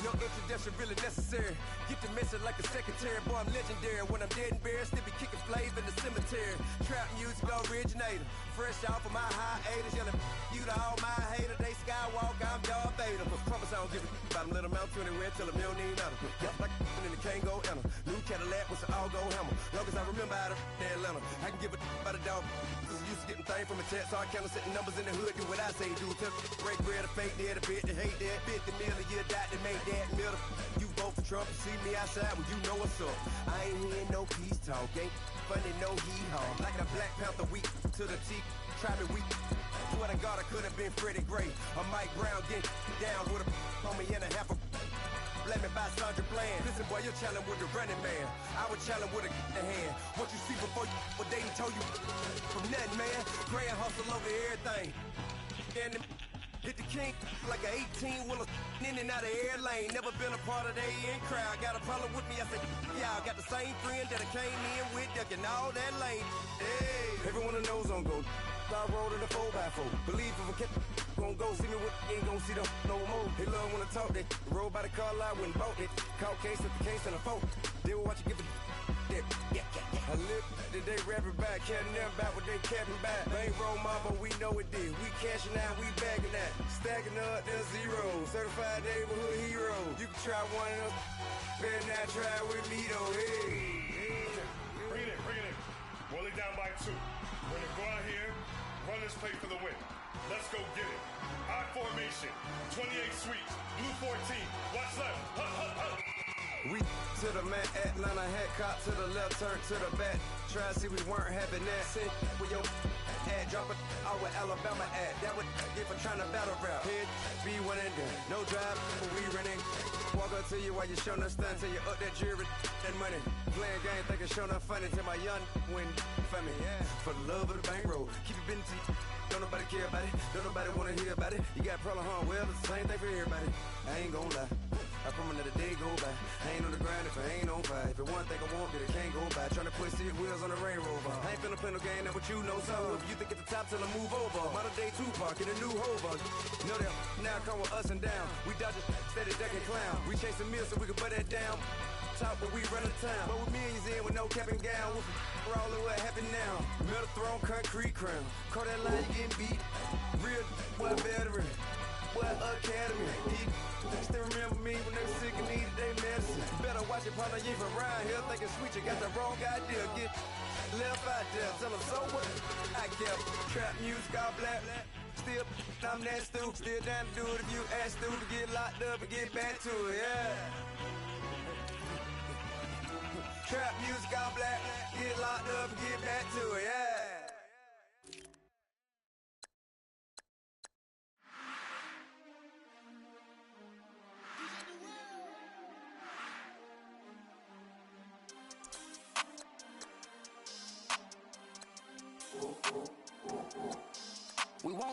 No introduction really necessary. Get the message like a secretary. Boy, I'm legendary. When I'm dead and buried, still be kicking flames in the cemetery. Trap music originator. Fresh off of my hiatus. Yelling you to all my haters. They skywalk, I'm Darth Vader. Promise I don't give a about them. Let them out to anywhere till them don't need matter. Yep, like in the can't go enter. New Cadillac with an all-go hammer. Long as I remember how to Atlanta. I can give a about a dog. Used to getting things from a text, so I count setting numbers in the hood. Do what I say, do. Tell break bread, a fake dead, a bit, to hate that. 50 million, you die to make that middle. You vote for Trump, you see me outside, well, you know what's up. I ain't hearing no peace talk, ain't funny, no hee-haw. Like a Black Panther week to the teeth, try me weak. Swear to God, I could have been Freddie Gray. Or Mike Brown getting down with a on me and a half a. Let me buy Sandra Bland. Listen, boy, you're challenging with the running man. I was challenging with a hand. What you see before you, what they told you from nothing, man. Grand hustle over everything. And hit the king like an 18-wheeler in and out of air lane. Never been a part of the in crowd. Got a problem with me? I said, yeah, I got the same friend that I came in with, ducking all that lane. Hey, everyone that knows on go. I rolled in a 4x4. Believe if a cat gon' go see me with ain't gon' see them no more. They love when I talk, they roll by the car lot when bought it. Caught case at the case and a phone. They will watch you give it that. I live today rapping back, catching them back what they capping back. Bankroll mama, we know it did. We cashing out, we bagging that. Stacking up, there's zero. Certified neighborhood hero. You can try one of them. Better not try with me though. Hey. Bring it in. Roll it down by 2. We're gonna go out here, run this play for the win. Let's go get it. I formation, 28 sweeps, blue 14. Watch left. We to the man, Atlanta hat cop to the left, turn to the back. Try to see we weren't having that. Sit with your ad, drop it out with Alabama ad. That would get for trying to battle rap. Head, be one and done. No drive, we running. Walk up to you while you showing us stunts till you up that jewelry and money. Playing game, thinking showing up funny till my young win for me. Yeah. For the love of the bankroll, keep it busy. Don't nobody care about it. Don't nobody wanna hear about it. You got a problem, huh? Well, it's the same thing for everybody. I ain't gon' lie. I promise that a day go by. I ain't on the grind if I ain't on fire. If it one thing I want, then it can't go by. Tryna put seat wheels on the Range Rover. I ain't finna play no game, that what you know. So if you think at the top till I move over. Modern day Tupac in a new Hover. Know that now come with us and down. We dodge a steady deck and clown. We chasing meals so we can butt that down. Top, but we run the town. But with millions in with no cap and gown. We're all in what happened now. Metal throne, concrete crown. Call that line, you getting beat. Real, what veteran. What academy. Still remember me when they were sick and needed their medicine. Better watch it, partner, you ain't from around here. Thinking sweet, you got the wrong idea. Get left out there. Tell them so what? I kept trap music all black. Still, I'm that stupid. Still down to do it if you ask stupid. Get locked up and get back to it, yeah. Trap music all black, get locked up and get back to it, yeah.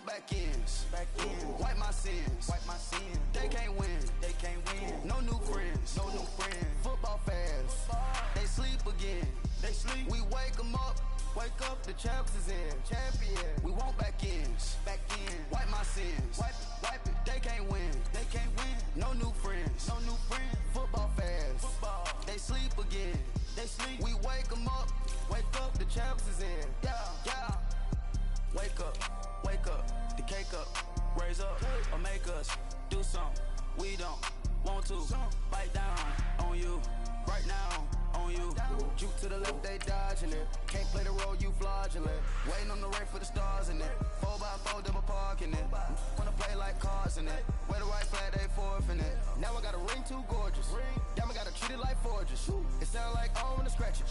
back ends. Wipe my sins. They can't win. No new friends. Football fans. They sleep again. We wake them up. Wake up, the champs is in. We want back ends. Wipe my sins. Wipe it. They can't win. No new friends. Football fans. They sleep again. We wake them up. Wake up, the champs is in. Yeah. Wake up, the cake up, raise up, or make us do something we don't want to. Bite down on you, right now on you. Juke to the left, they dodging it. Can't play the role, you fraudulent. Waiting on the rain for the stars in it. 4x4 double parking it. Wanna play like cars in it. Wear the right flag, they forfeiting it. Now I got a ring too gorgeous. Damn, I gotta treat it like forges. It sound like I wanna scratch it.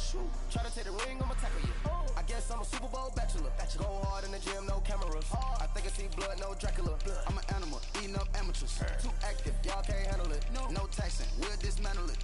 Try to take the ring, I'ma tackle you. I guess I'm a Super Bowl bachelor. Go hard in the gym, no cameras. I think I see blood, no Dracula. I'm an animal, eating up amateurs. Too active, y'all can't handle it. No taxing, we'll dismantle it.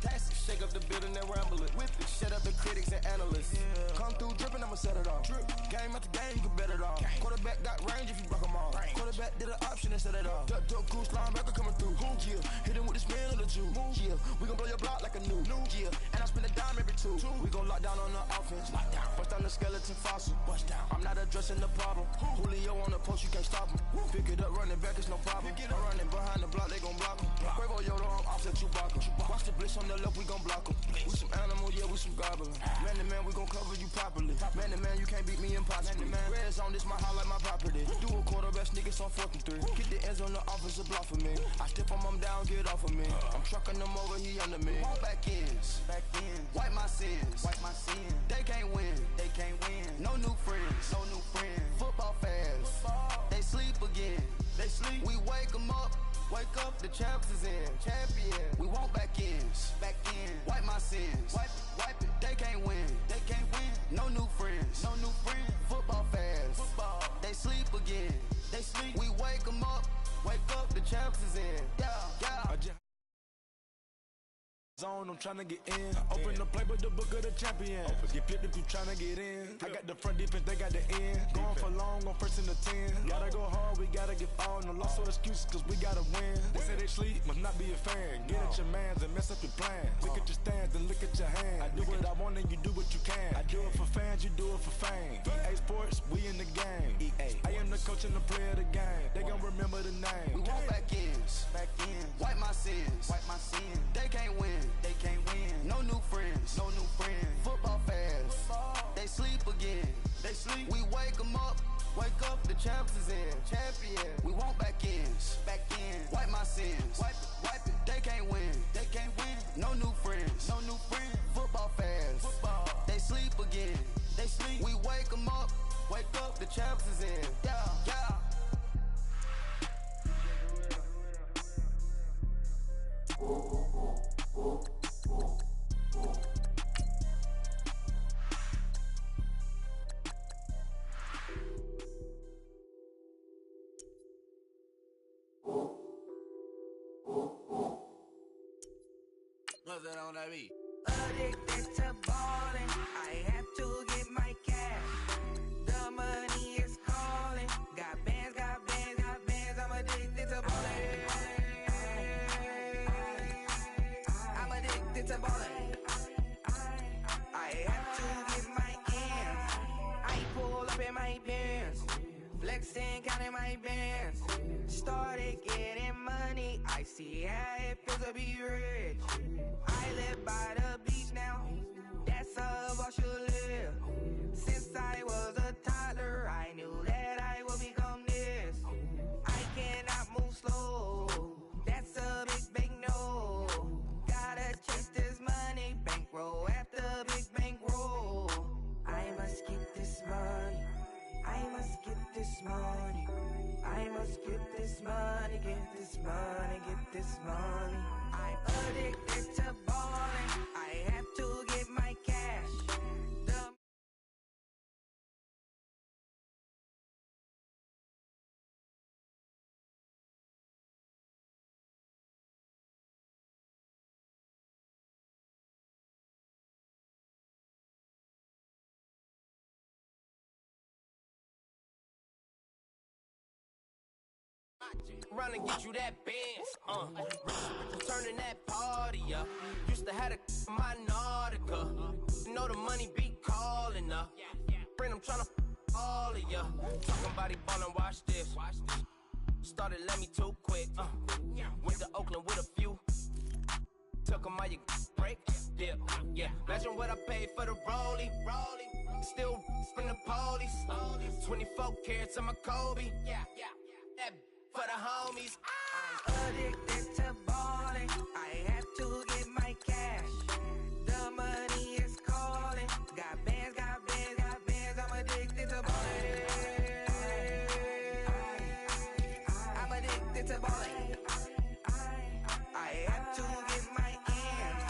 Shake up the building and ramble it. Whip it, shut up the critics and analysts. Come through dripping, I'ma set it off. Game after game, you can bet it off. Quarterback got range if you broke them all. Quarterback did an option and set it off. Duck goose linebacker coming through. Yeah, hit him with the spin of the Jew. Yeah, we gon' blow your block like a new. Yeah, and I spend a dime every two. We gon' lock down on the offense. Bust down the skeleton fossil. I'm not addressing the problem. Julio on the post, you can't stop him. Pick it up, running back, it's no problem. I'm running behind the block, they gon' block him. Quavo Yoda, I'm offset Chewbacca. Watch the blitz on the left, we gon' block him. We some animal, yeah, we some goblin. Man to man, we gon' cover you properly. Man to man, you can't beat me impossibly. Red zone, this my highlight, my property. Do a quarterback, niggas on 4th and 3. Get the ends on the offensive block for me. I step on them down, get off of me. I'm trucking them over, he under me. Back ends. Wipe my sins. They can't win. No new friends. Football fans. They sleep again. We wake them up. Wake up, the champs is in. We want back ends. Wipe my sins. Wipe it. They can't win. No new friends. Football fans. They sleep again. We wake them up. Wake up, the champs is in. Yeah. Zone, I'm tryna get in. Open the playbook, the book of the champion. Get flipped if you tryna get in. I got the front defense, they got the end. Going for long, on first and the 10. Gotta go hard, we gotta get all. No loss or excuses, cause we gotta win. They say they sleep, must not be a fan. Get at your mans and mess up your plans. Look at your stands and look at your hands. I do what I want and you do what you can. I do it for fans, you do it for fame. EA Sports, we in the game. I am the coach and the player of the game. They gon' remember the name. We want back ends. Wipe my sins. They can't win. No new friends. Football fans. They sleep again. We wake them up. Wake up, the champs is in. We want back ends. Wipe my sins. Wipe it. They can't win. No new friends. Football fans. They sleep again. We wake them up. Wake up, the champs is in. Yeah. What's that on that beat? Addicted to ballin', I have to get my cash. The money is calling. Got bands, I'm addicted to ballin'. I'm addicted to ballin'. I have to get my ends. I pull up in my pants, flexing, counting my bands. Started getting money, I see how it feels to be rich. I live by the beach now, that's how I should live. Since I was a toddler, I knew that I would become this. I cannot move slow, that's a big no. Gotta chase this money, bankroll after big bankroll. I must get this money, I must get this money. I must get this money, get this money, get this money. I'm addicted to ballin', I have to get my cash. around and get you that Benz. Turning that party up. Used to have a my Nautica. You know the money be calling up. Friend, I'm tryna all of ya. Talking about he ballin', watch this. Started let me too quick. Went to Oakland with a few. Took 'em all you break. Yeah. Imagine what I paid for the rollie. Still from the police. 24 carats on my Kobe. That for the homies. I'm addicted to balling. I have to get my cash. The money is calling. Got bands. I'm addicted to balling. I'm addicted to balling. I have to get my ends.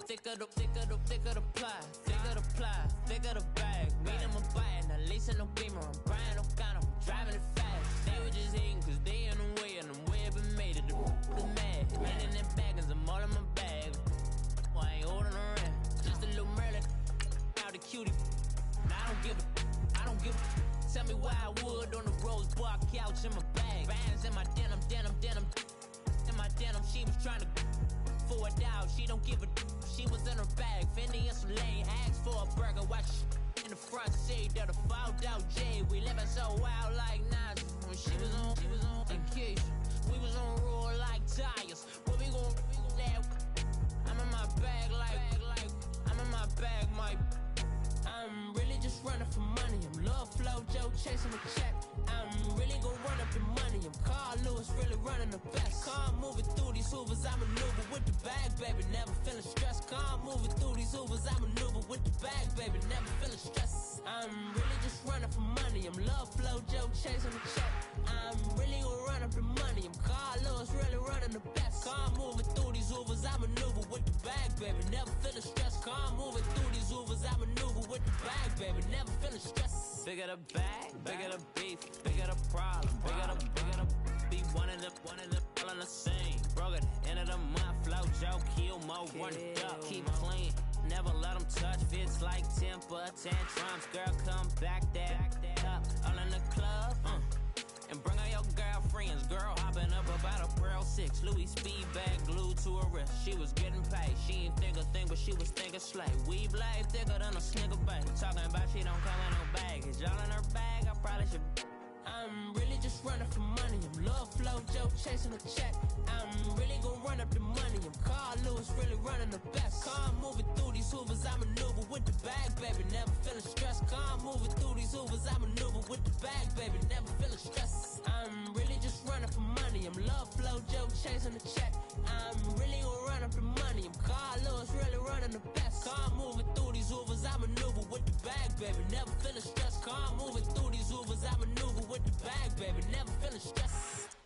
Thicker the ply, thicker the bag. Meet them, I'm buying, at least in no beamer. I'm buying no gun, I'm driving it fast. They were just hating cause they in the way, and the way I've been made it. The mad, man in that bag, cause I'm all in my bag. Well, I ain't holding around, just a little Merlin. Now the cutie, I don't give a. Tell me why I would on the rose bar couch in my bag. Bands in my denim. In my denim, she was trying to for a doubt, she don't give a. She was in her bag, Fendi and some lane. Asked for a burger, watch in the front seat. That a fouled out J. We living so wild like Nas. When she was on vacation, we was on roll like tires. What we gon' let? I'm in my bag like I'm in my bag, Mike. I'm really just running for money. I'm love flow, Joe chasing the check. I'm really gon' run up the money. I'm Carl Lewis, really running the best. Car moving through these Hoovers, I maneuver with the bag, baby. Never feeling stressed. Car moving through these Hoovers, I maneuver with the bag, baby. Never feeling stressed. I'm really just running for money. I'm love flow, Joe chasing the check. I'm really gon' run up the money. I'm Carl Lewis, really running the best. Car moving through these Hoovers, I maneuver with the bag, baby. Never feeling stressed. Car moving through these Hoovers, I maneuver with the bag, baby. Never feeling stressed. Bigger the bag, bigger the beef, bigger the problem, bigger the be one of the all in the same. Broke at the end of the month, flow Joe, kill mo, run it up, keep clean. Never let them touch, fits like temper tantrums. Girl, come back that up, all in the club, and bring all your girlfriends. Girl hopping up about a Pearl 6, Louis speed bag glued to her wrist. She was getting paid, she ain't think a thing, but she was thinking slay. We blade thicker than a snigger bag. Talking about she don't come in no baggage. All in her bag, I probably should. I'm really just running for money. I'm love flow, Joe chasing a check. I'm really gon' run up the money. I'm Carl Lewis, really running the best. Car moving through these Hoovers, I maneuver with the bag, baby. Never feeling stressed. Car moving through these Hoovers, I maneuver with the bag, baby. Never feeling stressed. I'm really just running for money. I'm love flow, Joe chasing the check. I'm really gon' run up the money. I'm Carl Lewis, really running the best. Car moving through these Hoovers, I maneuver with the bag, baby. Never feeling stressed. Car moving through these Hoovers, I maneuver with the bag, baby. Never feeling stressed.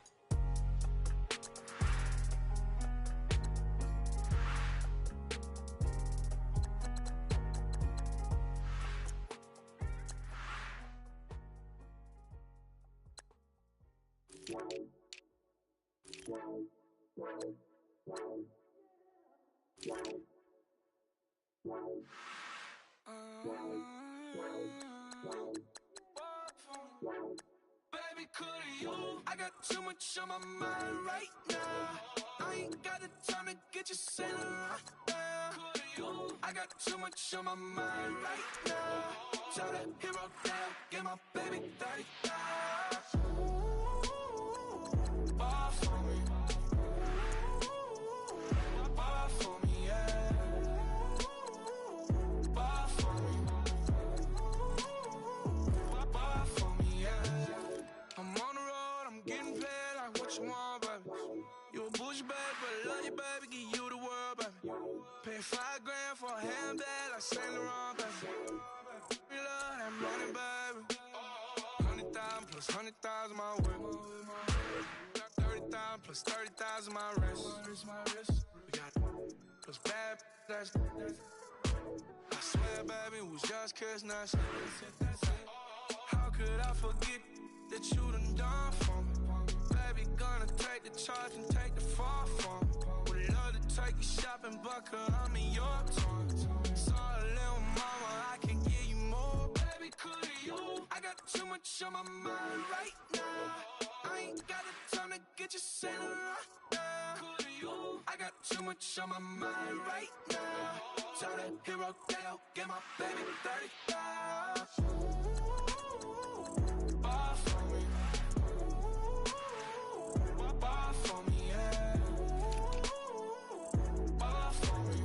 Baby, could you? I got too much on my mind right now. I ain't got the time to get you sailing right now. I got too much on my mind right now. Tell that hero down, get my baby 30,000. Ball for me. Ball for me, yeah. Ball for me. Ball for me, yeah. I'm on the road, I'm getting paid like what you want, baby. You a bougie babe, but I love you baby, give you the world, baby. Pay $5 grand for a handbag like Saint Laurent, baby. We love that money, baby. 100,000 plus 100,000 my whip. 30,000 plus 30,000 my wrist. We got plus bad, that's. I swear, baby, we was just kissing us. How could I forget that you done for me? Baby, gonna take the charge and take the fall from me. Would love to take you shopping, but I'm in your tongue. Sorry, little mama, I can give you more. Baby, could you? I got too much on my mind right now. I ain't got the time to get you sailing right now. Could you? I got too much on my mind right now. Tell the hero, get my baby 30,000. Bar for me. Bar for me, yeah. Bar for me.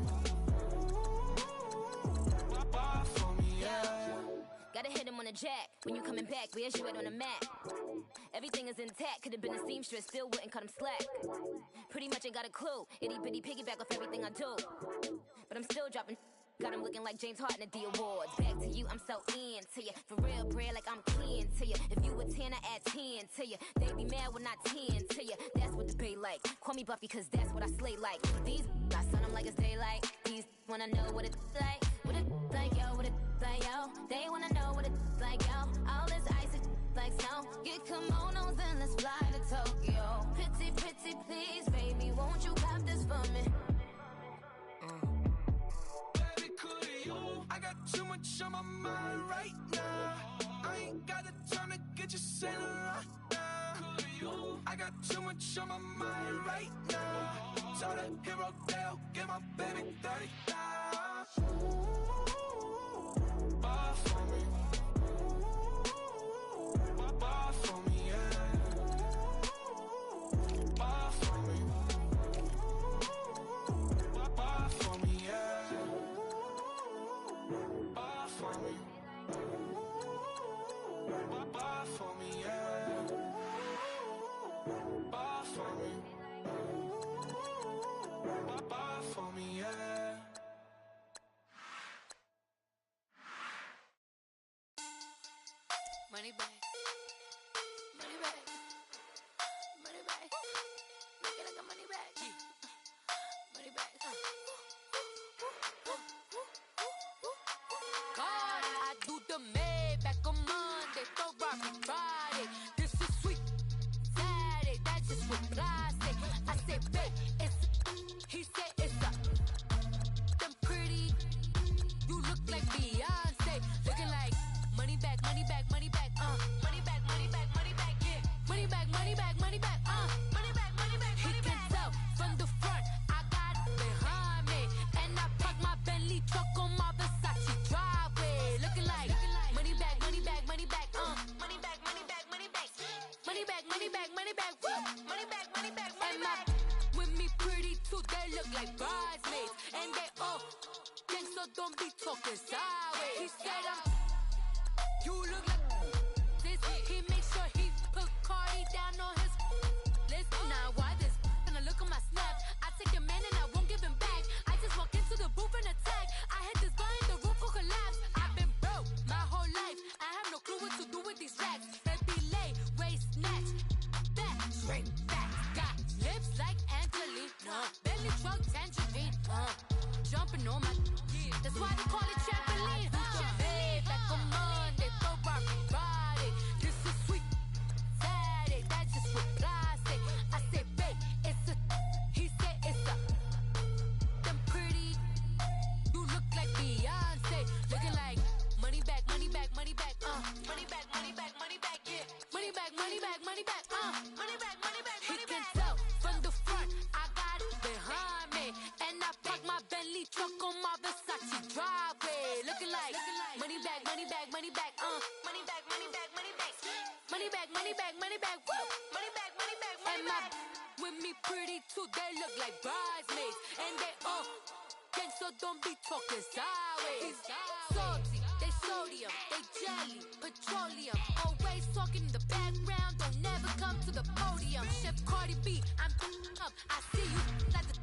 Bar for me, yeah. Gotta hit him on the jack. When you coming back, where's you at on the map? Everything is intact. Could've been a seamstress, still wouldn't cut him slack. Pretty much ain't got a clue. Itty bitty piggyback off everything I do. But I'm still dropping. Got him looking like James Harden at the awards. Back to you, I'm so into you. For real, bread, like I'm kin to you. If you a 10, I add 10 to you. They be mad when I 10 to you. That's what the bay like. Call me Buffy, cause that's what I slay like. These I son them like it's daylight. These wanna know what it's like. What it like, yo, what it like, yo. They wanna know what it's like, yo. All this ice is like snow. Get kimonos and let's fly to Tokyo. Pretty, pretty, please, baby, won't you pop this for me? I got too much on my mind right now. I ain't got the time to get you sailing right now. I got too much on my mind right now. Tell the hero, get my baby 30,000. Bar for me. Bar for me, yeah. Bar for me. Bar for me, yeah. Bar for me. Bar for me, yeah. Bar for me. Bar for me, yeah. Money bag. Money bag. Money bag. Looking like a money bag. Money bag. God, I do the Maybach on Monday, Ferrari Friday. This is sweet Saturday, that's just what I say. I say, babe, he said it's a. Them pretty, you look like Beyonce. Looking like money back, money back, money back, money back, money back, money back, yeah. Money back, money back, money back, money back, money back, money back. He can tell from the front, I got it behind me. And I park my Bentley truck on my Versace driveway. Looking like money back, money back, money back, money back, money back, money back. Money back, money back, money back, woo. Money back, money back, money back. With me pretty too, they look like bridesmaids. And they all think so, don't be talking sideways. He said you look like this. He makes sure he put Cardi down on his list. Now why this? Gonna look at my snap. I take your man and I won't give him back. I just walk into the booth and attack. I hit this guy in the roof will collapse. I've been broke my whole life. I have no clue what to do with these racks. Baby lay, waist snatch, back, straight back. Got lips like Angelina, belly truck tangerine. Jumping on my, that's why they call it trampoline. Back on Monday, Ferrari Friday. This is sweet Saturday, that's just what I say. I say, babe, it's a. He said it's a. Them pretty, you look like Beyonce. Looking like money back, money back, money back, money back, money back, money back, yeah. Money back, money back, money back, money back, money back, money back. He can tell from the front, I got it behind me, and I park my Bentley truck on my Versace driveway. Looking like money back, money back, money back, money back, money back, money back, money back, money back, money back, woo. Money back, money back, money back. With me pretty too, they look like bridesmaids, and they all gang, so don't be talking sideways. Salty, they sodium, they jelly, petroleum. Always talking in the background, don't never come to the podium. Chef Cardi B, I'm up, I see you like the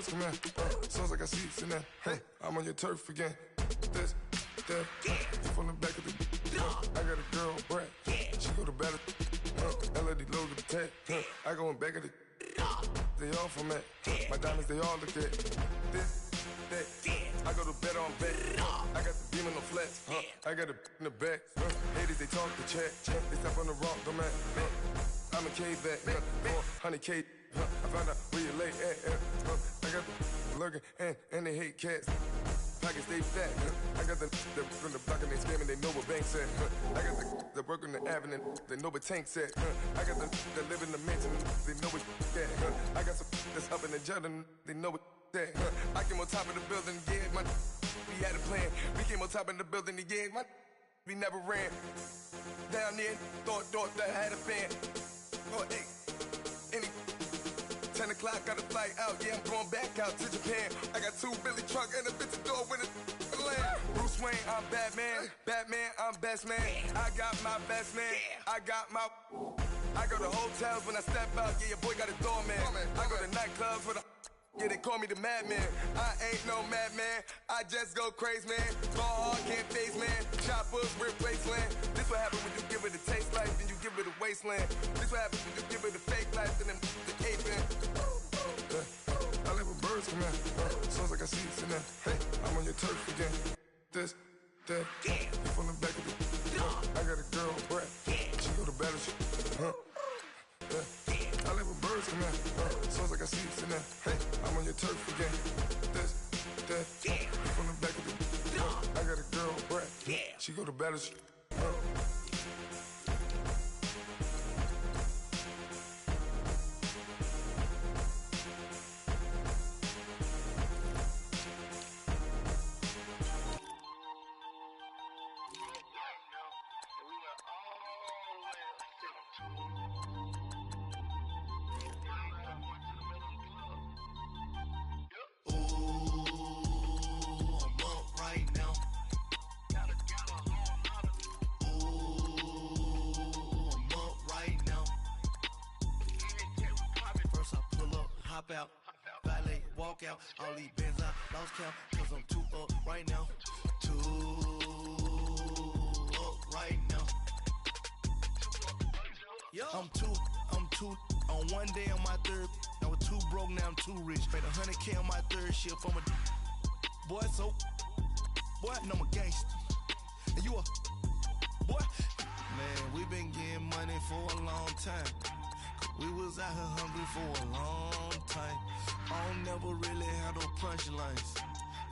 birds come in. Sounds like I see it's in there. Hey, I'm on your turf again. This, that, from the back of the. I got a girl, Brad. She go to battle. LED logo the tag. I go in back of the. They all from that. My diamonds, they all look at. This, that. I go to bed on bed. I got the beam on the flats. I got it in the back. Haters, they talk the chat. They step on the rock, the man. I'm a cave back. 400K. I found out where you lay at. I got the lurking and they hate cats. Pockets stay fat. I got the from the block and they scamming, they know what banks at. I got the work on the avenue, they know what tanks at. I got the live in the mansion, they know what at. I got some that's up in the jungle, they know what that. I came on top of the building, yeah, my we had a plan. We came on top of the building, yeah, my we never ran. Down there, thought that I had a fan. Oh, hey, any 10 o'clock, got a flight out, yeah, I'm going back out to Japan. I got 2 Billy truck and a bitch door with a land. Bruce Wayne, I'm Batman. Batman, I'm best man. I got my best man. I got my. I go to hotels when I step out, yeah, your boy got a doorman. I go to nightclubs with a. Yeah, they call me the madman. I ain't no madman. I just go crazy, man. Ball hard, can't face, man. Choppers, replace land. This what happens when you give it a taste life, then you give it a wasteland. This what happens when you give it a fake life, then the ape in. I live with birds come in. Sounds like I see it's in there. Hey, I'm on your turf again. This, that, from the back of the. I got a girl, Brad. She go to battle. I live with birds come in. Sounds like I see it's in there. Hey, I'm on your turf again. This, that, from the back of the. I got a girl, Brad. She go to battle. Out, valet, walk out, all these bands I lost count, cause I'm too up right now, too up right now. Yo. I'm too, on one day on my third, I was too broke, now I'm too rich. Made 100K on my third shift from a boy, so, boy, no, I'm a gangster. And you a, boy, man, we been getting money for a long time. We was out here hungry for a long time. I don't never really have no punchlines.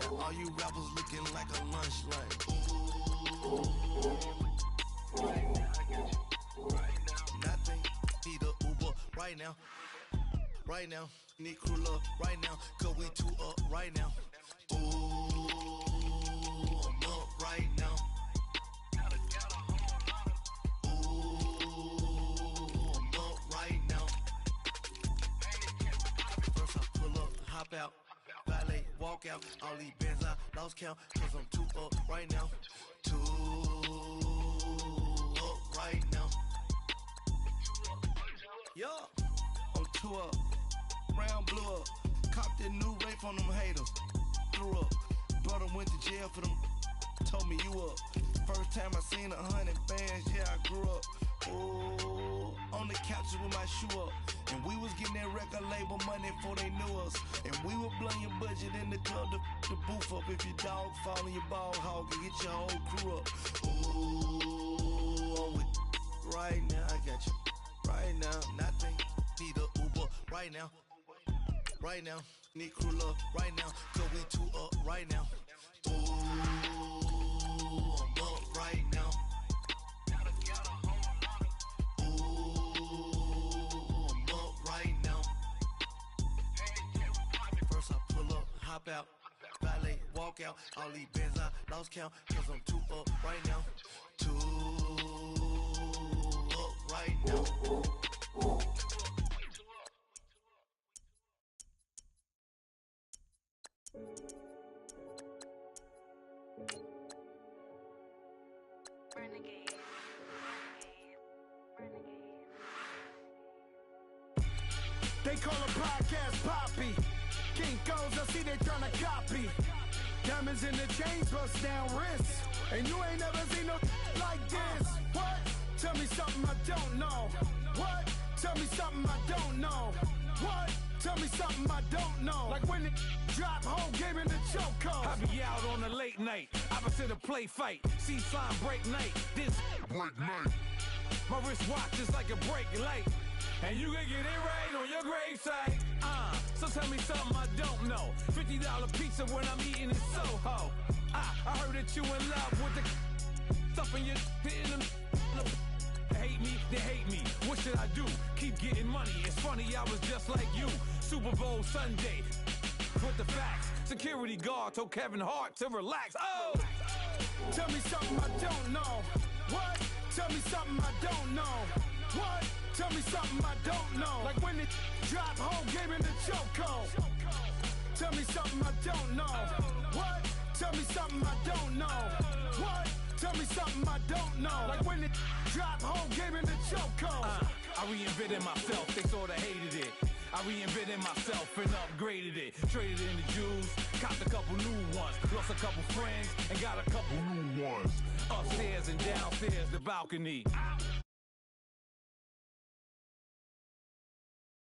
And all you rappers looking like a lunch line. Right now, I get you. Right now. Nothing. Need a Uber right now. Right now. Need crew love right now. Cause we too up right now. Ooh, I'm up right now. Hop out, valet, walk out, all these bands I lost count, cause I'm too up right now, too up right now. Yo, I'm too up, round blew up, copped that new rape on them haters, threw up, brother went to jail for them, told me you up, first time I seen 100 bands, yeah I grew up. Oh, on the couches with my shoe up. And we was getting that record label money before they knew us. And we were blowing your budget in the club to boof up. If your dog fall in your ball hog and get your whole crew up. Ooh, I'm with right now, I got you. Right now, nothing. Need a Uber right now. Right now, need crew love right now. Cause we too up right now. Ooh, I'm up right now. Hop out, valet, walk out, all these bands I lost count, cause I'm too up right now, too up right now. They call a podcast Poppy. Kinkos, I see they tryna copy. Diamonds in the chains, bust down wrists. And you ain't never seen no like this. What? Tell me something I don't know. What? Tell me something I don't know. What? Tell me something I don't know. Like when it drop, whole game in the chokehold. I be out on a late night, opposite a play fight. See slime break night, this break night. My wristwatch is like a brake light. And you can get it right on your gravesite. So tell me something I don't know. $50 pizza when I'm eating in Soho. I heard that you in love with the stuff in your in them. Hate me, they hate me. What should I do? Keep getting money. It's funny, I was just like you. Super Bowl Sunday. With the facts. Security guard told Kevin Hart to relax. Oh! Tell me something I don't know. What? Tell me something I don't know. What? Tell me something I don't know. Like when it drop, whole game in the chokehold. Tell me something I don't know. What? Tell me something I don't know. What? Tell me something I don't know. Like when it drop, whole game in the chokehold. I reinvented myself, they sorta hated it. I reinvented myself and upgraded it. Traded in the Jews, copped a couple new ones. Lost a couple friends and got a couple new ones. Upstairs and downstairs, the balcony.